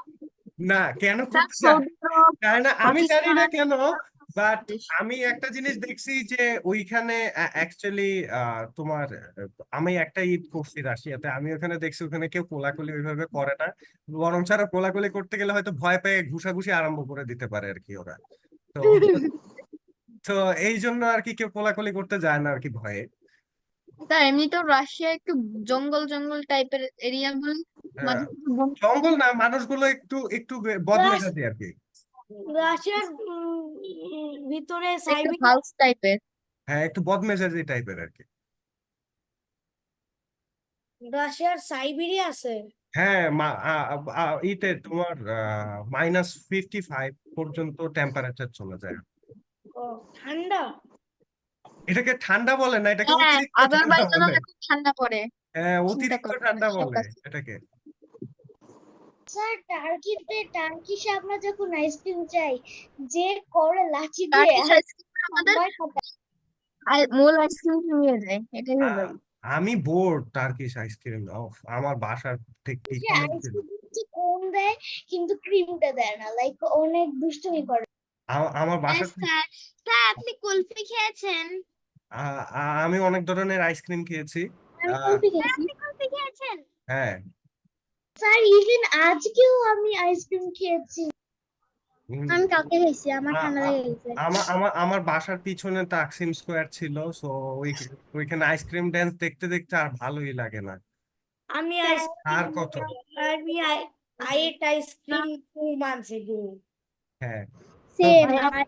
না, কেন তার করতে চায় সৌদি আরব, চায় না আমি জানি না পাকিস্তান, কেন, বাট দেশ। আমি একটা জিনিস দেখছি যে ওইখানে অ্যাকচুয়ালি তোমার আমি একটা ঈদ করছি রাশিয়াতে, আমি ওখানে দেখছি ওখানে কেউ কোলাকুলি ওইভাবে করে না। বরং ছাড়া কোলাকুলি করতে গেলে হয়তো ভয় পেয়ে ঘুষাঘুষি আরম্ভ করে দিতে পারে আর কি ওরা। তো তো এই জন্য আর কি কেউ কোলাকুলি করতে যায় না আর কি, ভয়ে। তার এমনিতেও রাশিয়া একটু জঙ্গল জঙ্গল টাইপের এরিয়া গুলো, হ্যাঁ, মাঝে মাঝে জঙ্গল না, মানুষগুলো একটু একটু বদমেজাজি আর কি। রাশিয়ার ভিতরে একটু সাইবেরিয়া, হাউস টাইপের। হ্যাঁ, একটু বদমেজাজি টাইপের আর কি। রাশিয়ার সাইবেরিয়া আছে। হ্যাঁ, ইতে তোমার -55 পর্যন্ত টেম্পারেচার চলে যায়। ও, ঠান্ডা। এটাকে ঠান্ডা বলে না, এটাকে হ্যাঁ, অতিরিক্ত ঠান্ডা আজারবাইজানও বলে। এখন ঠান্ডা পড়ে। হ্যাঁ, চিন্তা অতিরিক্ত করো, ঠান্ডা রাশিয়ার বলে কাছে। এটাকে। স্যার টার্কিশে আমরা যখন আইসক্রিম চাই, যে করে লাচি দিয়ে টার্কিশ আইসক্রিম আমাদের সবাই খাবে। মূল আইসক্রিম নিয়ে যায়, এটাই হলো। আমি বোর্ড টার্কিশ আইসক্রিম, আমার বাসার ঠিক যে পিছনে আইসক্রিম কোন দেয় কিন্তু ক্রিমটা দেয় না, লাইক অনেক দুষ্টুমি করে। আমার বাসার স্যার স্যার আপনি কুলফি খেয়েছেন? আমি অনেক ধরনের আইসক্রিম খেয়েছি। আমি আহ, কুলফি খেয়েছি। আপনি কুলফি খেয়েছেন? হ্যাঁ। স্যার ইভেন আজকেও আমি আইসক্রিম খেয়েছি। উম, আমি কালকে খেয়েছি, আমার আ- ঠান্ডা আ- লেগে গেছে। আমার আমার আমার বাসার পিছনে তাকসিম স্কোয়ার ছিল, সো ওইখানে আইসক্রিম ড্যান্স দেখতে দেখতে আর ভালোই লাগে না। আমি আর আইসক্রিম, কত? আমি I ate ice cream 2 months ago. হ্যাঁ, তো সেম আবার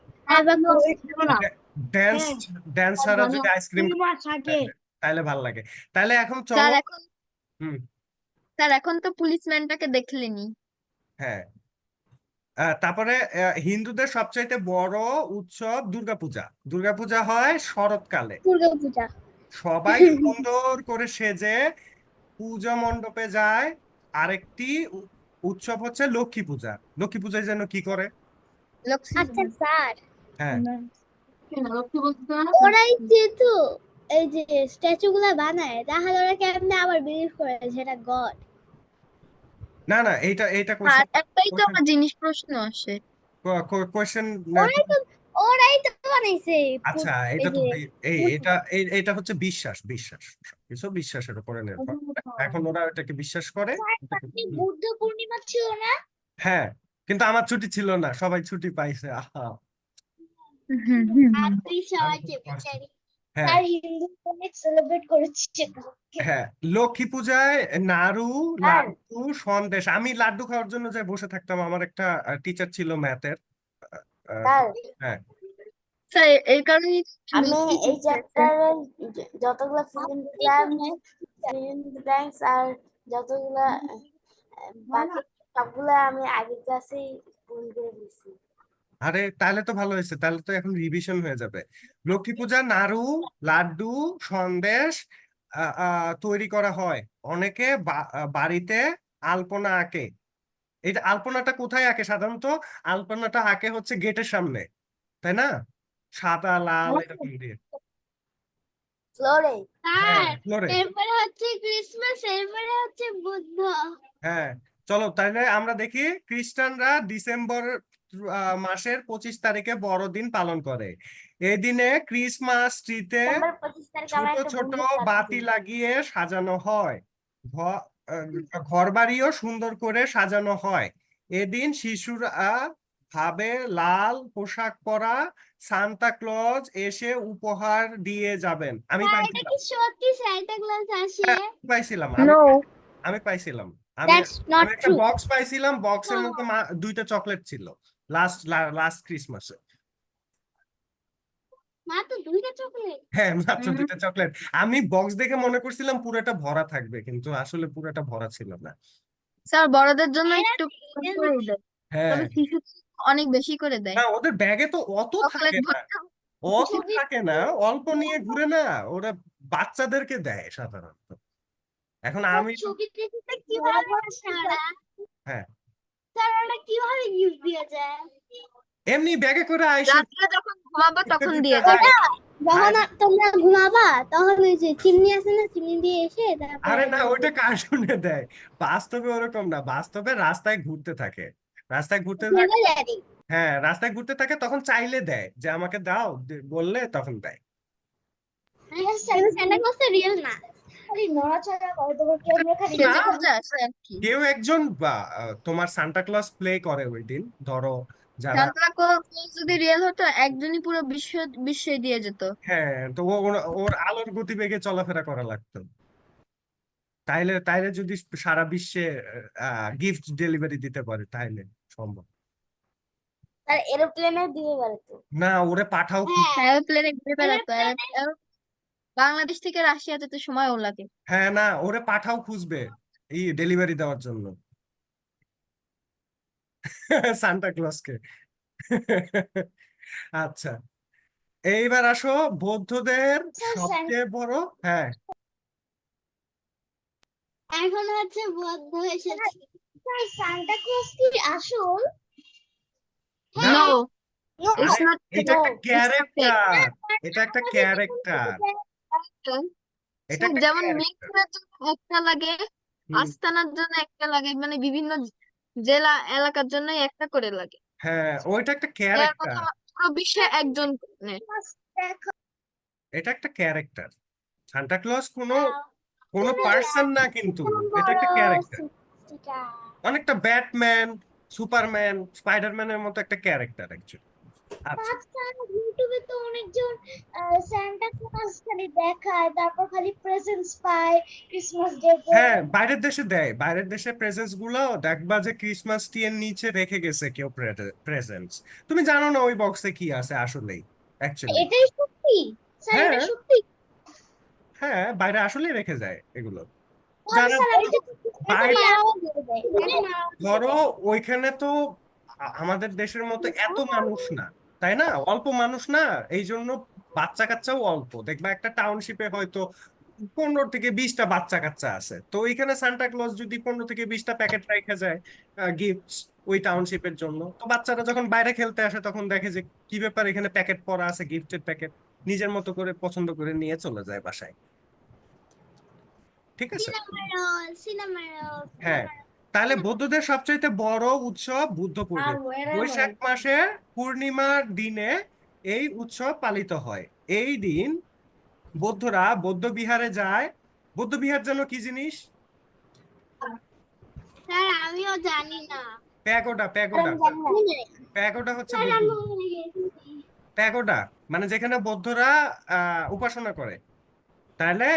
ড্যান্স, হ্যাঁ, ড্যান্স ছাড়া যদি আইসক্রিম 2 মাস আগে। তাহলে ভাল লাগে। তাহলে এখন স্যার চলো। এখন হুম। স্যার এখন তো পুলিশম্যানটাকে দেখলেনি। হ্যাঁ, তারপরে হিন্দুদের সবচাইতে বড় উৎসব দুর্গাপূজা। দুর্গাপূজা হয় শরৎকালে। দুর্গা পূজা। সবাই সুন্দর করে সেজে পূজা মণ্ডপে যায়। আরেকটি উৎসব হচ্ছে লক্ষ্মী পূজা। লক্ষ্মী পূজায় যেন কি করে? লক্ষ্মী আচ্ছা স্যার, হ্যাঁ, ওরাই যেহেতু এই যে স্ট্যাচু গুলা বানায়, তাহলে ওরা কেমনে আবার বিলিভ করে সেটা গড? না না, এইটা এইটা আর কোশ্চেন একটাই তো কোশ্চেন আমার জিনিস প্রশ্ন আসে। কোশ্চেন ওরাই তো ওরাই তো বানাইছে আচ্ছা, এই এটা তো যে এটা হচ্ছে বিশ্বাস, বিশ্বাস, সবকিছু বিশ্বাসের উপরে নির্ভর করে। এখন ওরা এটাকে বিশ্বাস করে, এটাকে বুদ্ধ পূর্ণিমা ছিল না? হ্যাঁ, কিন্তু আমার ছুটি ছিল না, সবাই ছুটি পাইছে। আহা, আপনি আমি সবাই খুব চেপে কষ্ট। চাই। হ্যাঁ আর হিন্দু অনেক সেলিব্রেট করেছে। হ্যাঁ, লক্ষ্মী পূজায় নাড়ু, হ্যাঁ লাড্ডু, সন্দেশ। আমি লাড্ডু খাওয়ার জন্য যে বসে থাকতাম, আমার একটা টিচার ছিল ম্যাথের। স্যার, হ্যাঁ স্যার এই কারণে আমি এই চ্যাপ্টারের যতগুলা ব্ল্যাঙ্কস আর যতগুলা বাকি সবগুলা আমি আগের ক্লাসেই পূরণ করে দিয়েছি। আরে তাহলে তো ভালো হয়েছে, তাহলে তো এখন রিভিশন হয়ে যাবে। লক্ষ্মী পূজা নাড়ু, লাড্ডু, সন্দেশ তৈরি করা হয়। অনেকে বাড়িতে আলপনা আঁকে। এই আলপনাটা কোথায় আঁকে সাধারণত? আলপনাটা আঁকে হচ্ছে গেটের সামনে, তাই না? সাদা লাল এরকম দিয়ে। ফ্লোরে। হ্যাঁ, আর ফ্লোরে। এরপরে হচ্ছে ক্রিসমাস, এরপরে হচ্ছে বুদ্ধ। হ্যাঁ, চলো তাহলে আমরা দেখি। খ্রিস্টানরা ডিসেম্বর মাসের 25 তারিখে বড়দিন পালন করে। এই দিনে ক্রিসমাস ট্রিতে ডিসেম্বর 25 তারিখে আমার ছোট একটা ছোট বন্ধুর বাতি জন্মদিন। লাগিয়ে সাজানো হয়। ঘর বাড়িও সুন্দর করে সাজানো হয়। এদিন শিশুরা ভাবে লাল পোশাক পরা সান্তা ক্লজ এসে উপহার দিয়ে যাবেন। আমি এটা পাইছিলাম, কি সত্যি সান্টা ক্লজ আসে? পাইছিলাম নো। আমি পাইছিলাম। আমি দ্যাটস আমি নট একটা ট্রু। বক্স পাইছিলাম, বক্সের মধ্যে দুইটা চকলেট ছিল লাস্ট লাস্ট ক্রিসমাসে। মাত্র 2টা চকলেট? হ্যাঁ, মাত্র দুইটা চকলেট। আমি বক্স দেখে মনে করছিলাম পুরোটা ভরা থাকবে, কিন্তু আসলে পুরোটা ভরা ছিল না। স্যার বড়দের জন্য এরা একটু কম নিজের করে দেয়, হ্যাঁ, তবে শিশু অনেক বেশি করে দেয়। না ওদের ব্যাগে তো অত চকলেট থাকে না, ভর্তি। অত ছবি থাকে না, অল্প নিয়ে ঘুরে না। ওরা বাচ্চাদেরকে দেয় সাধারণত। এখন আমি তো ছবি দেখে কিভাবে সারা হ্যাঁ, সারাটা কিভাবে গিফট দিয়ে যায়? এমনি ব্যাগে করে আইসে রাত্রে যখন ঘুমাবো দিতে তখন দিতে দিয়ে যাবে। যখন তোমরা ঘুমাবা তখন ওই যে চিমনি আছে না, চিমনি দিয়ে এসে আরে তারপরে না, ওইটা কার্টুনে দেয়। বাস্তবে ওরকম না, বাস্তবে রাস্তায় ঘুরতে থাকে, রাস্তায় ঘুরতে থাকে। ভেবে জানি। হ্যাঁ, রাস্তায় ঘুরতে থাকে, তখন চাইলে দেয় যে আমাকে দাও, বললে তখন দেয়। কিন্তু সান্টা ক্লজ রিয়েল না। খালি নড়াচড়া করে, তোমার ক্যামেরা খালি না, সেজে গুজে আসে আর কি। কেউ একজন বা তোমার সান্টা ক্লজ প্লে করে ওই দিন, ধরো যারা। সান্তা ক্লজ যদি রিয়েল হতো একজনই পুরো বিশ্বে দিয়ে যেত। হ্যাঁ, তো ওর আলোর গতিবেগে চলাফেরা করা লাগতো। তাইলে তাইলে যদি সারা বিশ্বে গিফট ডেলিভারি দিতে পারে তাইলে সম্ভব। তার এরোপ্লেনে দিয়ে বেড়াতো। না, ওরে পাঠাও কি? হ্যাঁ, এরোপ্লেনে ঘুরে বেড়াতো। বাংলাদেশ থেকে রাশিয়া যেতে সময়ও লাগে। হ্যাঁ, না ওরে পাঠাও খুঁজবে এই ডেলিভারি দেওয়ার জন্য সান্টা ক্লজকে। আচ্ছা, এইবার আসো বৌদ্ধদের সবচেয়ে বড়। হ্যাঁ, এখন হচ্ছে বদ্ধ এসেছে। সান্টা ক্লজ কি আসল? না, নো, আরে ইটস নট এটা একটা ফেক। ক্যারেক্টার, এটা একটা ক্যারেক্টার, এটা একটা যেমন ক্যারেক্টার। মিরপুরের জন্য একটা লাগে, আস্তানার জন্য একটা লাগে, মানে বিভিন্ন জেলা এলাকার জন্য একটা করে লাগে। হ্যাঁ, ওইটা একটা এর কথা ক্যারেক্টার, পুরো বিশ্বে একজন নেয়। দেখো, এটা একটা ক্যারেক্টার। সান্টা ক্লজ কোনো কোনো পার্সন না, কিন্তু এটা একটা ক্যারেক্টার। অনেকটা ব্যাটম্যান, সুপারম্যান, স্পাইডারম্যানের মতো একটা ক্যারেক্টার অ্যাকচুয়ালি। আচ্ছা, তাছাড়া ইউটিউবে তো অনেকজন সান্টা ক্লজ খালি দেখায়, তারপর খালি প্রেজেন্টস পায় ক্রিসমাস ডেতে। হ্যাঁ, বাইরের দেশে দেয়, বাইরের দেশে প্রেজেন্টস গুলো দেখবা যে ক্রিসমাস ট্রি এর নিচে রেখে গেছে কেউ প্রেজেন্টস। তুমি জানো না ওই বক্সে কি আছে আসলেই অ্যাকচুয়ালি। এটাই সত্যি? স্যার হ্যাঁ এটা সত্যি? হ্যাঁ, বাইরে আসলেই রেখে যায় এগুলো। তাহলে যারা স্যার আমি তো বাইরে, মারাও দিয়ে দেয়। ধরো ওইখানে তো আমাদের দেশের মতো এত মানুষ না, তাই না? অল্প মানুষ না, এই জন্য বাচ্চা কাচ্চাও অল্প। দেখবা একটা টাউনশিপে হয়তো 15 থেকে 20টা বাচ্চা কাচ্চা আছে, তো এখানে সান্টা ক্লজ যদি 15 থেকে 20টা প্যাকেট রেখে যায় গিফটস ওই টাউনশিপের জন্য, তো বাচ্চারা যখন বাইরে খেলতে আসে তখন দেখে যে কি ব্যাপার, এখানে প্যাকেট পড়া আছে, গিফটের প্যাকেট, নিজের মতো করে পছন্দ করে নিয়ে চলে যায় বাসায়। ঠিক আছে? সিনেমা হ্যাঁ, তাহলে বৌদ্ধদের সবচাইতে বড় উৎসব বুদ্ধ পূর্ণিমা। বৈশাখ মাসের পূর্ণিমার দিনে এই উৎসব পালিত হয়। এই দিন বৌদ্ধরা বৌদ্ধ বিহারে যায়। বৌদ্ধ বিহার যেন কি জিনিস? স্যার আমিও জানি না। প্যাগোডা, প্যাগোডা, প্যাগোডা হচ্ছে স্যার বৌদ্ধ। আমি প্যাগোডা মানে যেখানে বৌদ্ধরা উপাসনা করে। তাহলে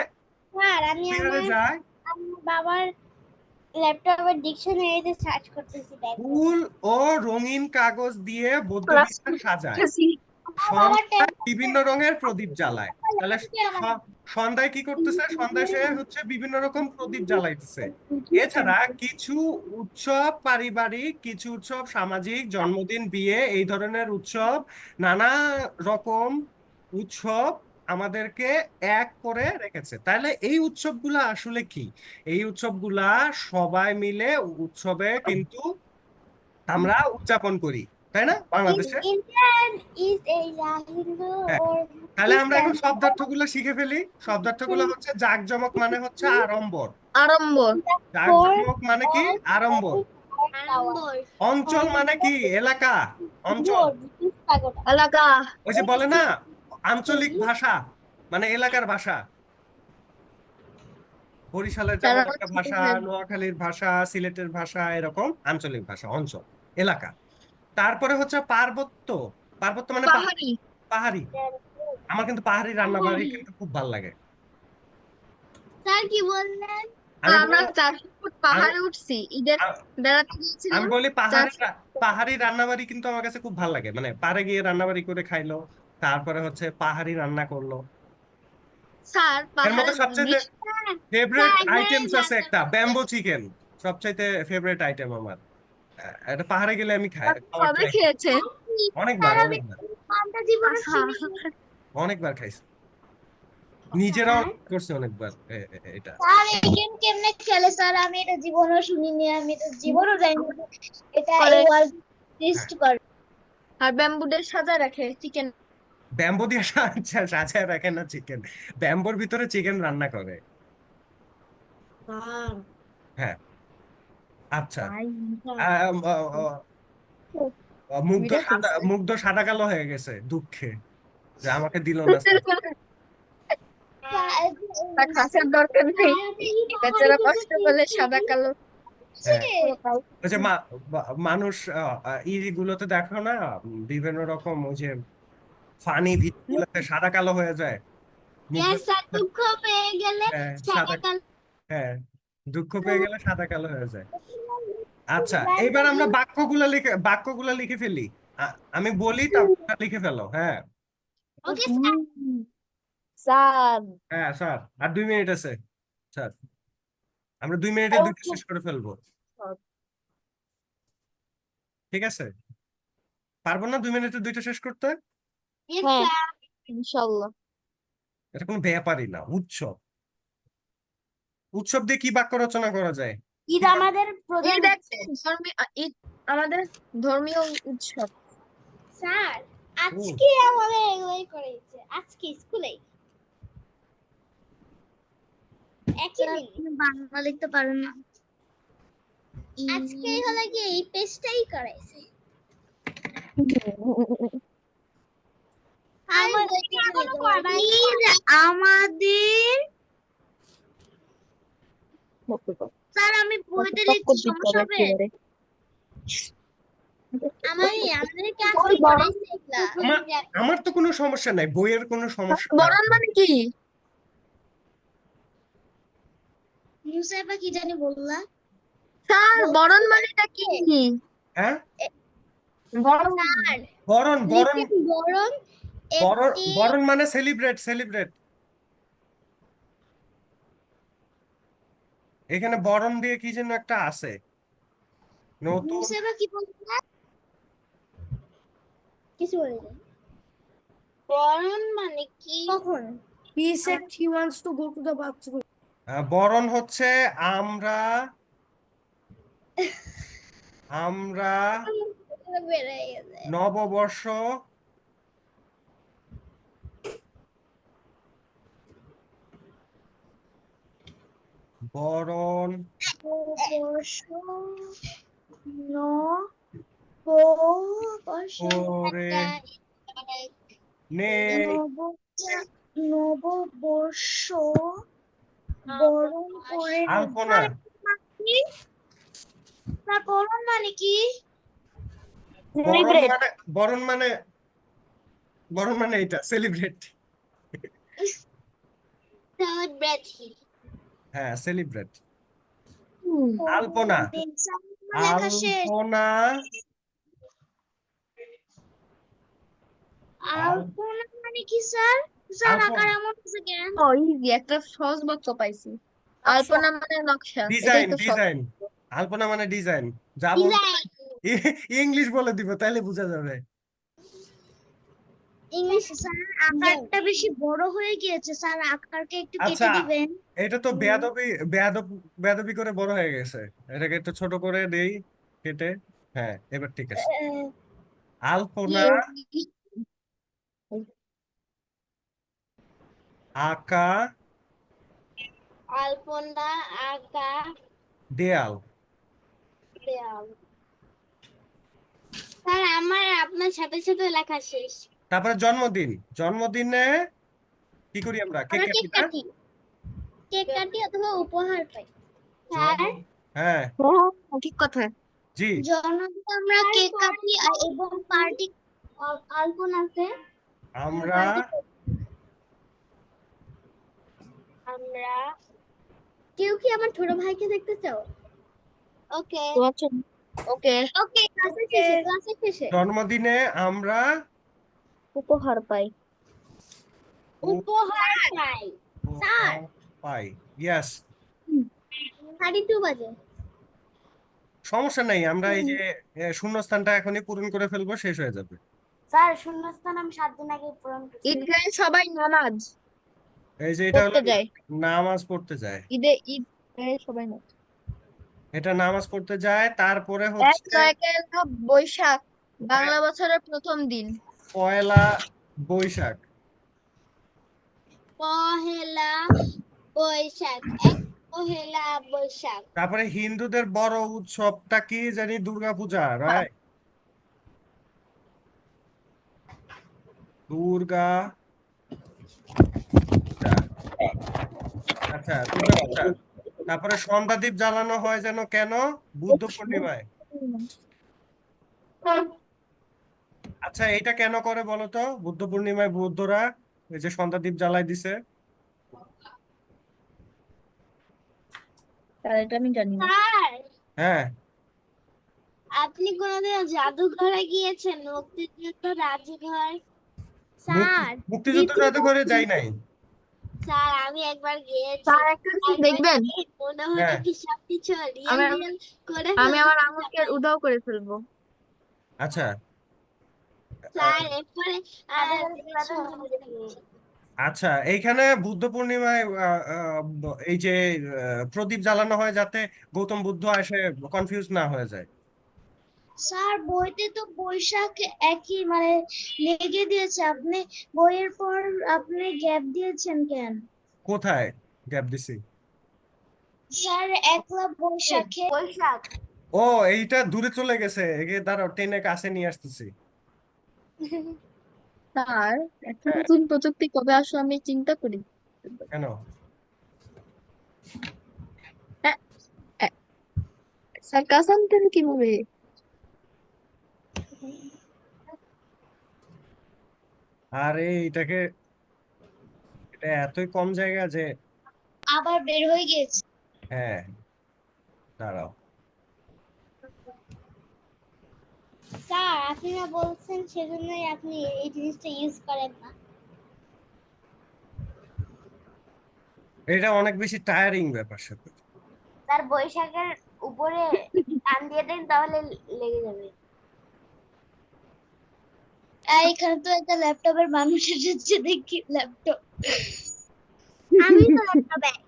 স্যার আমি বিহারে আমার যায়, বাবার ল্যাপটপের ডিকশনারিতে সার্চ করতেছি ফুল ও রঙিন কাগজ দিয়ে বৌদ্ধ বিহার সাজায়, বাবার সন্ধ্যায় বিভিন্ন রঙের প্রদীপ জ্বালায়। তাহলে সন্ধ্যায় কি করতেছে? সন্ধ্যায় সে হচ্ছে বিভিন্ন রকম প্রদীপ জ্বালাইতেছে। এছাড়া কিছু উৎসব পারিবারিক, কিছু উৎসব সামাজিক, জন্মদিন, বিয়ে, এই ধরনের উৎসব, নানা রকম উৎসব আমাদেরকে এক করে রেখেছে। তাহলে এই উৎসবগুলা আসলে কি? এই উৎসবগুলা সবাই মিলে উৎসবে কিন্তু আমরা উদযাপন করি, তাই না, বাংলাদেশে? Indian is a Hindu হ্যাঁ, or তাহলে আমরা এখন Christian. শব্দার্থগুলো শিখে ফেলি। শব্দার্থগুলো হচ্ছে জাঁকজমক মানে হচ্ছে আড়ম্বর, আড়ম্বর, জাঁকজমক মানে কি? আড়ম্বর। Ambor. অঞ্চল মানে কি? এলাকা, অঞ্চল। এলাকা, ওই যে বলে না আঞ্চলিক ভাষা, মানে এলাকার ভাষা। বরিশালের তারা যেমন একটা ভাষা, নোয়াখালীর ভাষা, সিলেটের ভাষা, এরকম আঞ্চলিক ভাষা, অঞ্চল, এলাকা। তারপরে হচ্ছে পার্বত্য। পার্বত্য মানে পাহাড়ি। পাহাড়ি। আমার কিন্তু পাহাড়ি রান্না বাড়ি কিন্তু খুব ভালো লাগে। স্যার কি বললেন? আমি আমরা বলি- 400 ফুট পাহাড়ে উঠছি, ঈদের আ- বেড়াতে আমি গিয়েছিলাম। বলি পাহাড়ি 400 পাহাড়ি রান্নাবাড়ি কিন্তু আমার কাছে খুব ভালো লাগে, মানে পাহাড়ে গিয়ে রান্নাবাড়ি করে খাইলো, তারপরে হচ্ছে পাহাড়ি রান্না করলো। স্যার এর পাহাড়ে মধ্যে সবচেয়ে ফেভারিট আইটেমস আছে একটা, ব্যাম্বো চিকেন, সবচাইতে ফেভারিট আইটেম আমার। এটা পাহাড়ে গেলে আমি খাওয়ার কবে ট্রাই, খেয়েছেন? অনেকবার আমি অনেকবার পান্তা জীবনে আহা, শুনিনি। অনেকবার খাইছি, নিজেরাও করছে অনেকবার এটা। স্যার এই গেম কেমনে খেলে স্যার? আমি এটা জীবনও শুনিনি, আমি এটা জীবনও জানি না। এটা করে। এই ওয়ার্ল্ড টেস্ট করে। আর ব্যাম্বুদের সাজা রাখে চিকেন। ব্যাম্বো দিয়ে সাজায় রাখে না চিকেন, ব্যাম্বোর ভিতরে চিকেন রান্না করে। স্যার হ্যাঁ, আচ্ছা। ভাই আম, আ, আ, ভিডিও করছে। মুগ্ধ সাদা কালো হয়ে গেছে দুঃখে যে আমাকে দিল না স্যার। তার খাসের দরকার নেই, বেচারা কষ্ট করলে সাদা কালো। হ্যাঁ, ওই যে মানুষ গুলোতে দেখো না, বিভিন্ন রকম ওই যে ফানি ভিডিওগুলোতে সাদা কালো হয়ে যায় মুগ্ধ। Yes, স্যার দুঃখ পেয়ে গেলে হ্যাঁ, সাদা কালো। হ্যাঁ, দুঃখ পেয়ে গেলে সাদা কালো হয়ে যায়। আচ্ছা, এইবার আমরা বাক্যগুলা লিখে ফেলি। আমি বলি তারপর লিখে ফেলো। হ্যাঁ, ওকে স্যার। স্যার হ্যাঁ স্যার, আর 2 মিনিট আছে স্যার, আমরা 2 মিনিটে দুইটা শেষ করে ফেলবো। ঠিক আছে? পারবো না 2 মিনিটে দুইটা শেষ করতে? Yes, হ্যাঁ স্যার। ইনশাল্লাহ। এটা কোনো ব্যাপারই না। উৎসব, উৎসব দিয়ে কি বাক্য রচনা করা যায়? ঈদ আমাদের প্রধান ঈদ একটা ঈদ আমাদের ধর্মীয় উৎসব। স্যার আজকে আমাদের এগুলোই করেছে, আজকে স্কুলে একই দিন। বাংলা লিখতে পারেন না? আজকে হলো কি এই পেজটাই করাইছে। আমাদের স্যার আমি বইতে লিখছি, সমস্যা হবে? আমাদের ক্লাসে করাইছে এগুলা। আমার তো কোনো সমস্যা নাই, বইয়ের কোনো সমস্যা না। বরণ মানে কি? মুসাইফা কি জানি বললা? স্যার বরণ মানেটা কি? হ্যাঁ, বরণ স্যার বরণ বরণ বরণ বরণ একটি বরণ মানে সেলিব্রেট, সেলিব্রেট। এখানে বরণ দিয়ে কি যেন একটা আছে, নতুন। মুসাইফা কি বললা? কিছু বলিনি। বরণ মানে কি? কখন? He said he wants to go to the bathroom. বরণ হচ্ছে আমরা আমরা বেড়ে গেছে। নববর্ষ বরণ বর্ষ বর্ষ করে নে নববর্ষ বরণ করে নে। আলপনা স্যার বরণ মানে কি? বরণ মানে বরণ মানে এটা সেলিব্রেট। সেলিব্রেট। হ্যাঁ সেলিব্রেট। আলপনা লেখা শেষ। আলপনা আলপনা মানে কি স্যার? স্যার আলপনা আকার এমন হচ্ছে কেন? ও ইজি, একটা সহজ বাক্য পাইছি। আলপনা মানে নকশা, এটাই ডিজাইন তো সহজ। ডিজাইন আলপনা মানে ডিজাইন। যা বলতে ইংলিশ বলে দিব তাহলে বোঝা যাবে। ইংলিশ স্যার আকারটা বেশি বড় হয়ে গিয়েছে স্যার, আকারকে একটু আচ্ছা কেটে দিবেন। এটা তো বেয়াদবি করে বড় হয়ে গেছে, এটাকে একটু ছোট করে দেই কেটে। হ্যাঁ এবার ঠিক আছে। আলপনা আঁকা আলপনা আঁকা দেয়াল। দেয়াল। স্যার আমার আপনার সাথে সাথে লেখা শেষ। তারপরে জন্মদিন, জন্মদিনে কি করি আমরা? কেক আমরা কাটি কেক না? কাটি, কেক কাটি অথবা উপহার পাই। স্যার হ্যাঁ ঠিক কথা। জি জন্মদিনে আমরা কেক কাটি এবং পার্টি আলপনাতে আমরা আমরা কেউ কি আমার ছোট ভাইকে দেখতে চাও? ওকে ওকে, ওকে ক্লাসের শেষে জন্মদিনে আমরা উপহার পাই। উপহার পাই। স্যার পাই। ইয়েস 32 বাজে। সমস্যা নেই, আমরা এই যে শূন্যস্থানটা এখনই পূরণ করে ফেলবো, শেষ হয়ে যাবে। স্যার শূন্যস্থান আমি 7 দিন আগে পূরণ করছি। ঈদগাহে সবাই নামাজ এই যে এটা হলো পড়তে যায়। নামাজ পড়তে যায়, ঈদগাহে সবাই নামাজ। এটা নামাজ পড়তে যায়। তারপরে 1 হচ্ছে পয়লা বৈশাখ, বাংলা বছরের প্রথম দিন। পয়লা বৈশাখ। পহেলা বৈশাখ, পহেলা বৈশাখ। তারপরে হিন্দুদের বড় উৎসবটা কি জানি? দুর্গাপূজা, রাইট? দুর্গা পূজা। আচ্ছা দুর্গাপূজা। তারপরে সন্ধ্যাদীপ জ্বালানো হয় যেন কেন? বুদ্ধ পূর্ণিমায়। আচ্ছা এটা কেন করে বলো তো? বুদ্ধ পূর্ণিমায় বৌদ্ধরা এই যে সন্ধ্যাদীপ জ্বালাই দিছে। তার এটা আমি জানি না। স্যার হ্যাঁ আপনি কোনোদিন জাদুঘরে গিয়েছেন? মুক্তিযুদ্ধ জাদুঘর? স্যার মুক্তিযুদ্ধ জাদুঘরে যাই নাই। স্যার আমি একবার গিয়েছি। স্যার একটা জিনিস দেখবেন, মনে হলো হ্যাঁ কি সবকিছু রিয়েল আমি রিয়েল করে আমি আমার ফেলছি। আঙুলকে উধাও করে ফেলবো। আচ্ছা স্যার এরপরে আচ্ছা এইখানে বুদ্ধ পূর্ণিমায় এই যে প্রদীপ জ্বালানো হয় যাতে গৌতম বুদ্ধ এসে কনফিউজ না হয়ে যায়। স্যার বইতে তো বৈশাখ একই মানে লেগে দিয়েছে, আপনি বইয়ের পর আপনি গ্যাপ দিয়েছেন কেন? কোথায় গ্যাপ দিছি? স্যার একলা বৈশাখে বৈশাখ। ও এইটা দূরে চলে গেছে, একে দাঁড়াও টেনে কাছে নিয়ে আসতেছি। স্যার একটা হ্যাঁ নতুন প্রযুক্তি কবে আসলে আমি চিন্তা করি। কেন? হ্যাঁ, স্যার কাছে আনতে হবে কিভাবে? আরে এটাকে, এটা এতই কম জায়গা যে আবার বের হয়ে গিয়েছে। হ্যাঁ দাঁড়াও। স্যার আপনি না বলছেন সেজন্যই আপনি এই জিনিসটা ইউজ করেন না। এটা অনেক বেশি টায়ারিং ব্যাপার স্যাপার। স্যার বৈশাখের উপরে টান দিয়ে দেন তাহলে লেগে যাবে। এখানে তো একটা ল্যাপটপের মানুষ এসেছে দেখি ল্যাপটপ। আমি তো একটা ব্যাগ।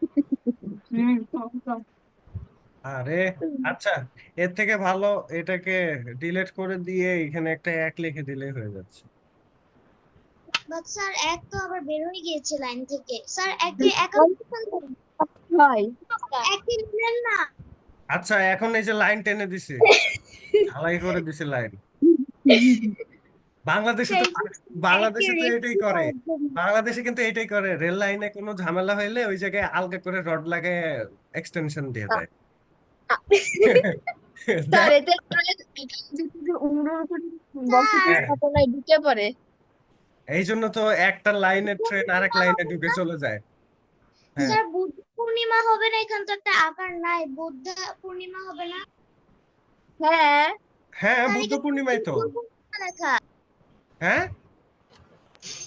আরে আচ্ছা, এর থেকে ভালো এটাকে ডিলিট করে দিয়ে এখানে একটা 1 লিখে দিলেই হয়ে যাচ্ছে। বাট স্যার এক তো আবার বের হয়ে গিয়েছে লাইন থেকে। স্যার একে একাউন্ট হয় একে নিলেন না। আচ্ছা, এখন এই যে লাইন টেনে দিছি, ঢালাই করে দিছি লাইন। বাংলাদেশে তো বাংলাদেশে তো এটাই করে। বাংলাদেশে কিন্তু এটাই করে, রেল লাইনে কোনো ঝামেলা হইলে ওই জায়গায় আলগা করে রড লাগায় এক্সটেনশন দিয়ে দেয়। স্যার দেখ, এতে উমরার উপর বসতি হ্যাঁ, স্থাপনায় ঢুকে পড়ে। এই জন্য তো একটা লাইনের ট্রেন আরেক লাইনে ঢুকে চলে যায়। হ্যাঁ, স্যার বুদ্ধ পূর্ণিমা হবে না, এখানে তো একটা আকার নাই, বুদ্ধ পূর্ণিমা হবে না। হ্যাঁ হ্যাঁ, স্যার বুদ্ধ এখানে পূর্ণিমাই তো। বুদ্ধ পূর্ণিমা লেখা। হ্যাঁ,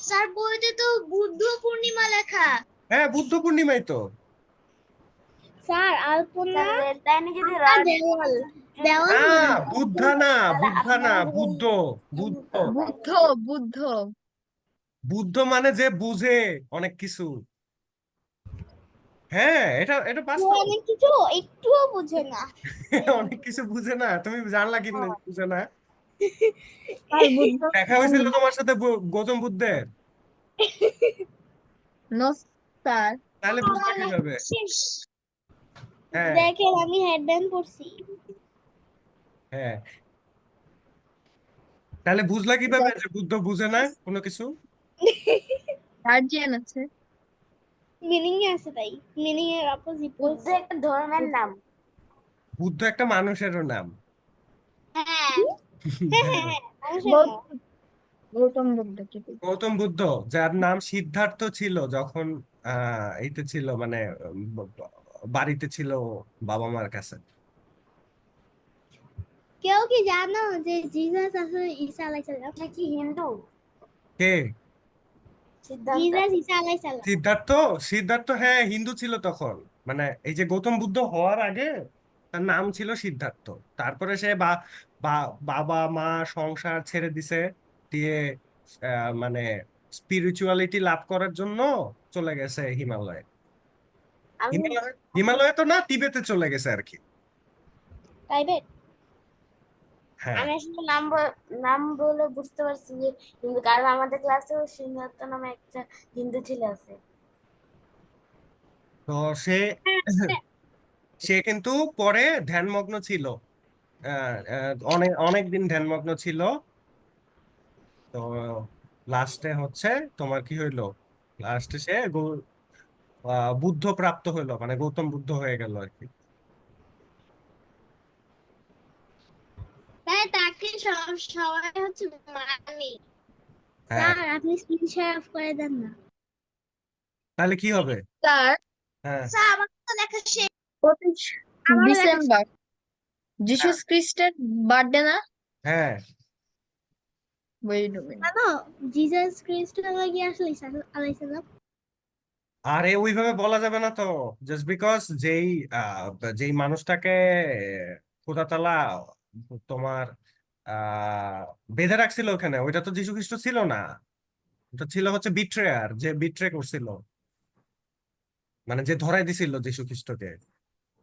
স্যার বইতে তো বুদ্ধ পূর্ণিমা লেখা। হ্যাঁ, বুদ্ধ পূর্ণিমাই তো। স্যার আলপনা লাইনে যদি না দেওয়াল দেওয়াল না, হবে না। বুদ্ধা না, বুদ্ধা না, বুদ্ধ। বুদ্ধ বুদ্ধ বুদ্ধ বুদ্ধ মানে যে বুঝে অনেক কিছু। হ্যাঁ, এটা এটা ও বাস্তব। অনেক কিছু একটুও বুঝে না। অনেক কিছু বুঝে না, তুমি জানলা কি বুঝে না? স্যার বুদ্ধ দেখা হয়েছিল তোমার সাথে গৌতম বুদ্ধের? No sir. তাহলে বুঝলা কিভাবে? শেষ। হ্যাঁ, দেখেন আমি হেডব্যান্ড পরছি। হ্যাঁ, তাহলে বুঝলা কিভাবে যে বুদ্ধ বুঝে না কোনো কিছু? গার্জিয়ান আছে। মিনিং আছে তাই, মিনিং এর অপোজিট বুদ্ধ একটা ধর্মের নাম। বুদ্ধ একটা মানুষেরও নাম। হ্যাঁ হ্যাঁ হ্যাঁ, হ্যাঁ হ্যাঁ মানুষের না। গৌতম বুদ্ধ কি গৌতম বুদ্ধ, যার নাম সিদ্ধার্থ ছিল যখন এইতে ছিল, মানে বাড়িতে ছিল বাবা মার কাছে। কেউ কি জানো যে জিসাস আসলে ঈসা আলাইহিস সালাম? আপনি কি হিন্দু? কে? সিদ্ধান্ত। জিসাস ঈসা আলাইহিস সালাম। সিদ্ধার্থ? সিদ্ধার্থ, হ্যাঁ, হিন্দু ছিল তখন। মানে এই যে গৌতম বুদ্ধ হওয়ার আগে তার নাম ছিল সিদ্ধার্থ। তারপরে সে বাবা মা সংসার ছেড়ে দিছে, দিয়ে মানে স্পিরিচুয়ালিটি লাভ করার জন্য চলে গেছে হিমালয়ে। আমি হিমালয়ে তো না, তিবেতে চলে গেছে আর কি। প্রাইভেট। হ্যাঁ, আমি আসলে নাম বলে বুঝতে পারছি যে হিন্দু, কারণ আমাদের ক্লাসেও সিদ্ধার্থ নামে একটা হিন্দু ছেলে আছে। তো সে সে কিন্তু পরে ধ্যানমগ্ন ছিল। অনেক অনেক দিন ধ্যানমগ্ন ছিল। তো লাস্টে হচ্ছে তোমার কি হইলো, লাস্টে সে বুদ্ধ প্রাপ্ত হইলো, মানে গৌতম বুদ্ধ হয়ে গেল আর কি। তাই তাকে সবাই হচ্ছে মানি। হ্যাঁ, স্যার আপনি স্ক্রিন শেয়ার অফ করে দেন না। তাহলে কি হবে? স্যার হ্যাঁ, স্যার আমার তো লেখা শেষ। 25 আমারও দেখা ডিসেম্বর হ্যাঁ, যিশুস খ্রিস্টের বার্থডে না? হ্যাঁ, ওয়েট আ মিনিট। জানো জিসাস খ্রিস্ট লাগি আসলে ঈসা আলাইহিস সালাম। আরে ওইভাবে বলা যাবে না তো। জাস্ট বিকজ যেই মানুষটাকে খোদা তাআলা তোমার বেঁধে রাখছিল ওখানে, ওইটা তো যীশু খ্রিস্ট ছিল না। ওটা ছিল হচ্ছে বিট্রেয়ার, যে বিট্রে করছিল, মানে যে ধরাই দিছিল যীশু খ্রিস্টকে,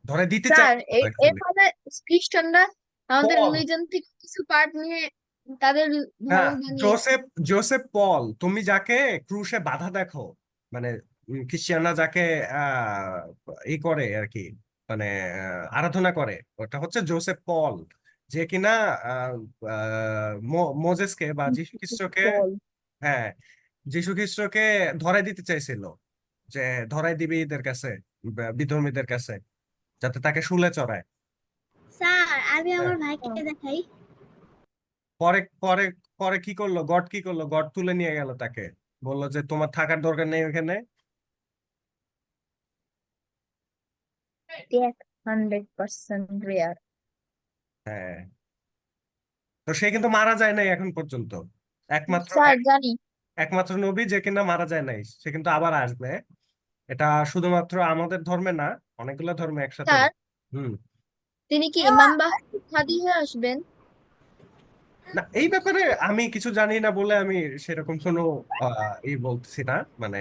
ধরাই দিতে স্যার চাইছিল এর actually। ফলে খ্রিস্টানরা আমাদের পল, রিলিজন থেকে কিছু পার্ট নিয়ে তাদের হ্যাঁ, ধর্ম বানিয়েছে। জোসেফ জোসেফ পল, তুমি যাকে ক্রুশে বাধা দেখো, মানে খ্রিস্টিয়ানরা যাকে ই করে আর কি, মানে আরাধনা করে, ওটা হচ্ছে জোসেফ পল, যে কিনা আহ, মোজেসকে বা যীশু খ্রিস্টকে, পল। হ্যাঁ, যীশু খ্রিস্টকে ধরাই দিতে চাইছিল, যে ধরাই দিবে এদের কাছে, বিধর্মীদের কাছে, যাতে তাকে শুলে চড়ায়। স্যার আমি হ্যাঁ, আমার ভাইকে দেখাই। পরে পরে পরে কি করলো, গড কি করলো, গড তুলে নিয়ে গেল তাকে, বললো যে তোমার থাকার দরকার নেই ওখানে। এটি 100% রেয়ার। হ্যাঁ, তো সে কিন্তু মারা যায় নাই এখন পর্যন্ত। একমাত্র স্যার জানি। একমাত্র নবী যে কিনা মারা যায় নাই, সে কিন্তু আবার আসবে। এটা শুধুমাত্র আমাদের ধর্মে না, অনেকগুলো ধর্মে একসাথে। স্যার হুম। তিনি কি ইমাম মাহদী হয়ে আসবেন? না, এই ব্যাপারে আমি কিছু জানি না বলে আমি সেরকম কোনো বলতেছি না, মানে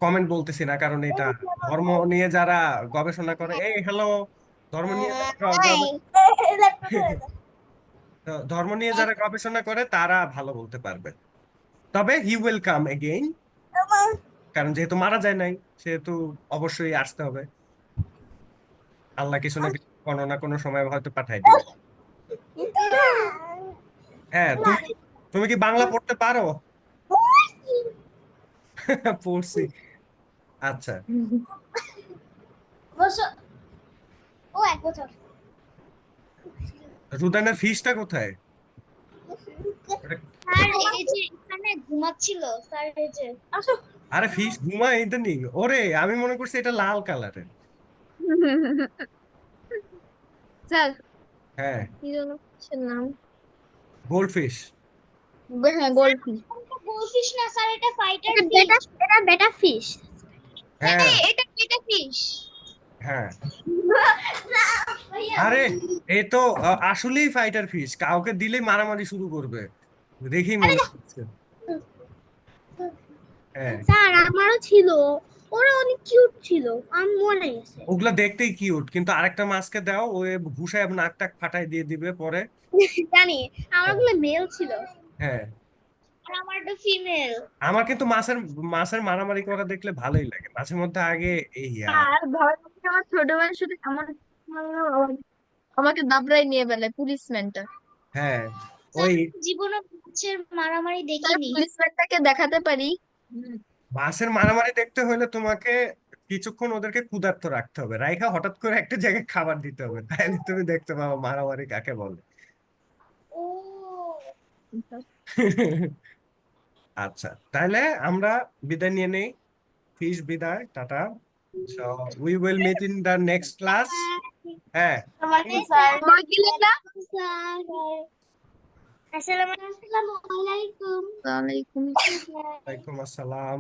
কমেন্ট বলতেছি না, কারণ এটা ধর্ম নিয়ে যারা গবেষণা করে, এই হ্যালো, ধর্ম নিয়ে ধর্ম নিয়ে যারা গবেষণা করে তারা ভালো বলতে পারবে। তবে হি উইল কাম এগেইন, কারণ যেহেতু মারা যায় নাই সেহেতু অবশ্যই আসতে হবে। আল্লাহ কিছু না কিছু কোনো না কোনো সময় হয়তো পাঠাই দিবে। হ্যাঁ, তুমি তুমি কি বাংলা পড়তে পারো? পড়ছি। আচ্ছা, ও 1 বছর। রুদানের ফিসটা কোথায়? ওটা- স্যার এই যে এখানে ঘুমাচ্ছিল স্যার, এই যে আরে ফিস ঘুমায় ইদানিং? ওরে, আমি মনে করছি এটা লাল কালারের। স্যার হ্যাঁ, কি যেন কিসের নাম? Gold fish. হ্যাঁ, গোল্ডফিশ। গোলফিশ না স্যার, এটা ফাইটার এটা ফিশ। বেটা ফিশ। হ্যাঁ এটা এটা ফিশ। হ্যাঁ, আরে এই তো আসলেই ফাইটার ফিশ, কাউকে দিলেই মারামারি শুরু করবে, দেখেই মনে হচ্ছে। হ্যাঁ, স্যার আমারও ছিল, ওরা অনেক কিউট ছিল, আমি মনে গেছে। ওগুলা দেখতেই কিউট, কিন্তু আরেকটা মাছকে দাও, ও ঘুষায় নাক টাক ফাটাই দিয়ে দিবে পরে। জানি আমার হ্যাঁ ওগুলো মেল ছিল। হ্যাঁ, আর আমারটা ফিমেল। আমার কিন্তু মাছের মাছের মারামারি করা দেখলে ভালোই লাগে মাঝে মধ্যে। আগে এই আর ধরেন আমার ছোট ভাই শুধু এমন আমাকে দাবড়াই নিয়ে বেলায় পুলিশম্যানটা। হ্যাঁ, স্যার ওই জীবনে মাছের মারামারি তার দেখিনি। পুলিশম্যানটাকে দেখাতে পারি। মাছের মারামারি দেখতে হলে তোমাকে কিছুক্ষণ ওদেরকে ক্ষুধার্ত রাখতে হবে, রাইখা হঠাৎ করে একটা জায়গায় খাবার দিতে হবে, তাহলে তুমি দেখতে পাবো মারামারি কাকে বলে। ও আচ্ছা, তাহলে আমরা বিদায় নিয়ে নেই। ফিশ বিদায়, tata. So we will meet in the next class. হ্যাঁ, তোমার কি লেখা? আসসালামু আলাইকুম। ওয়ালাইকুম ওয়ালাইকুম আসসালাম।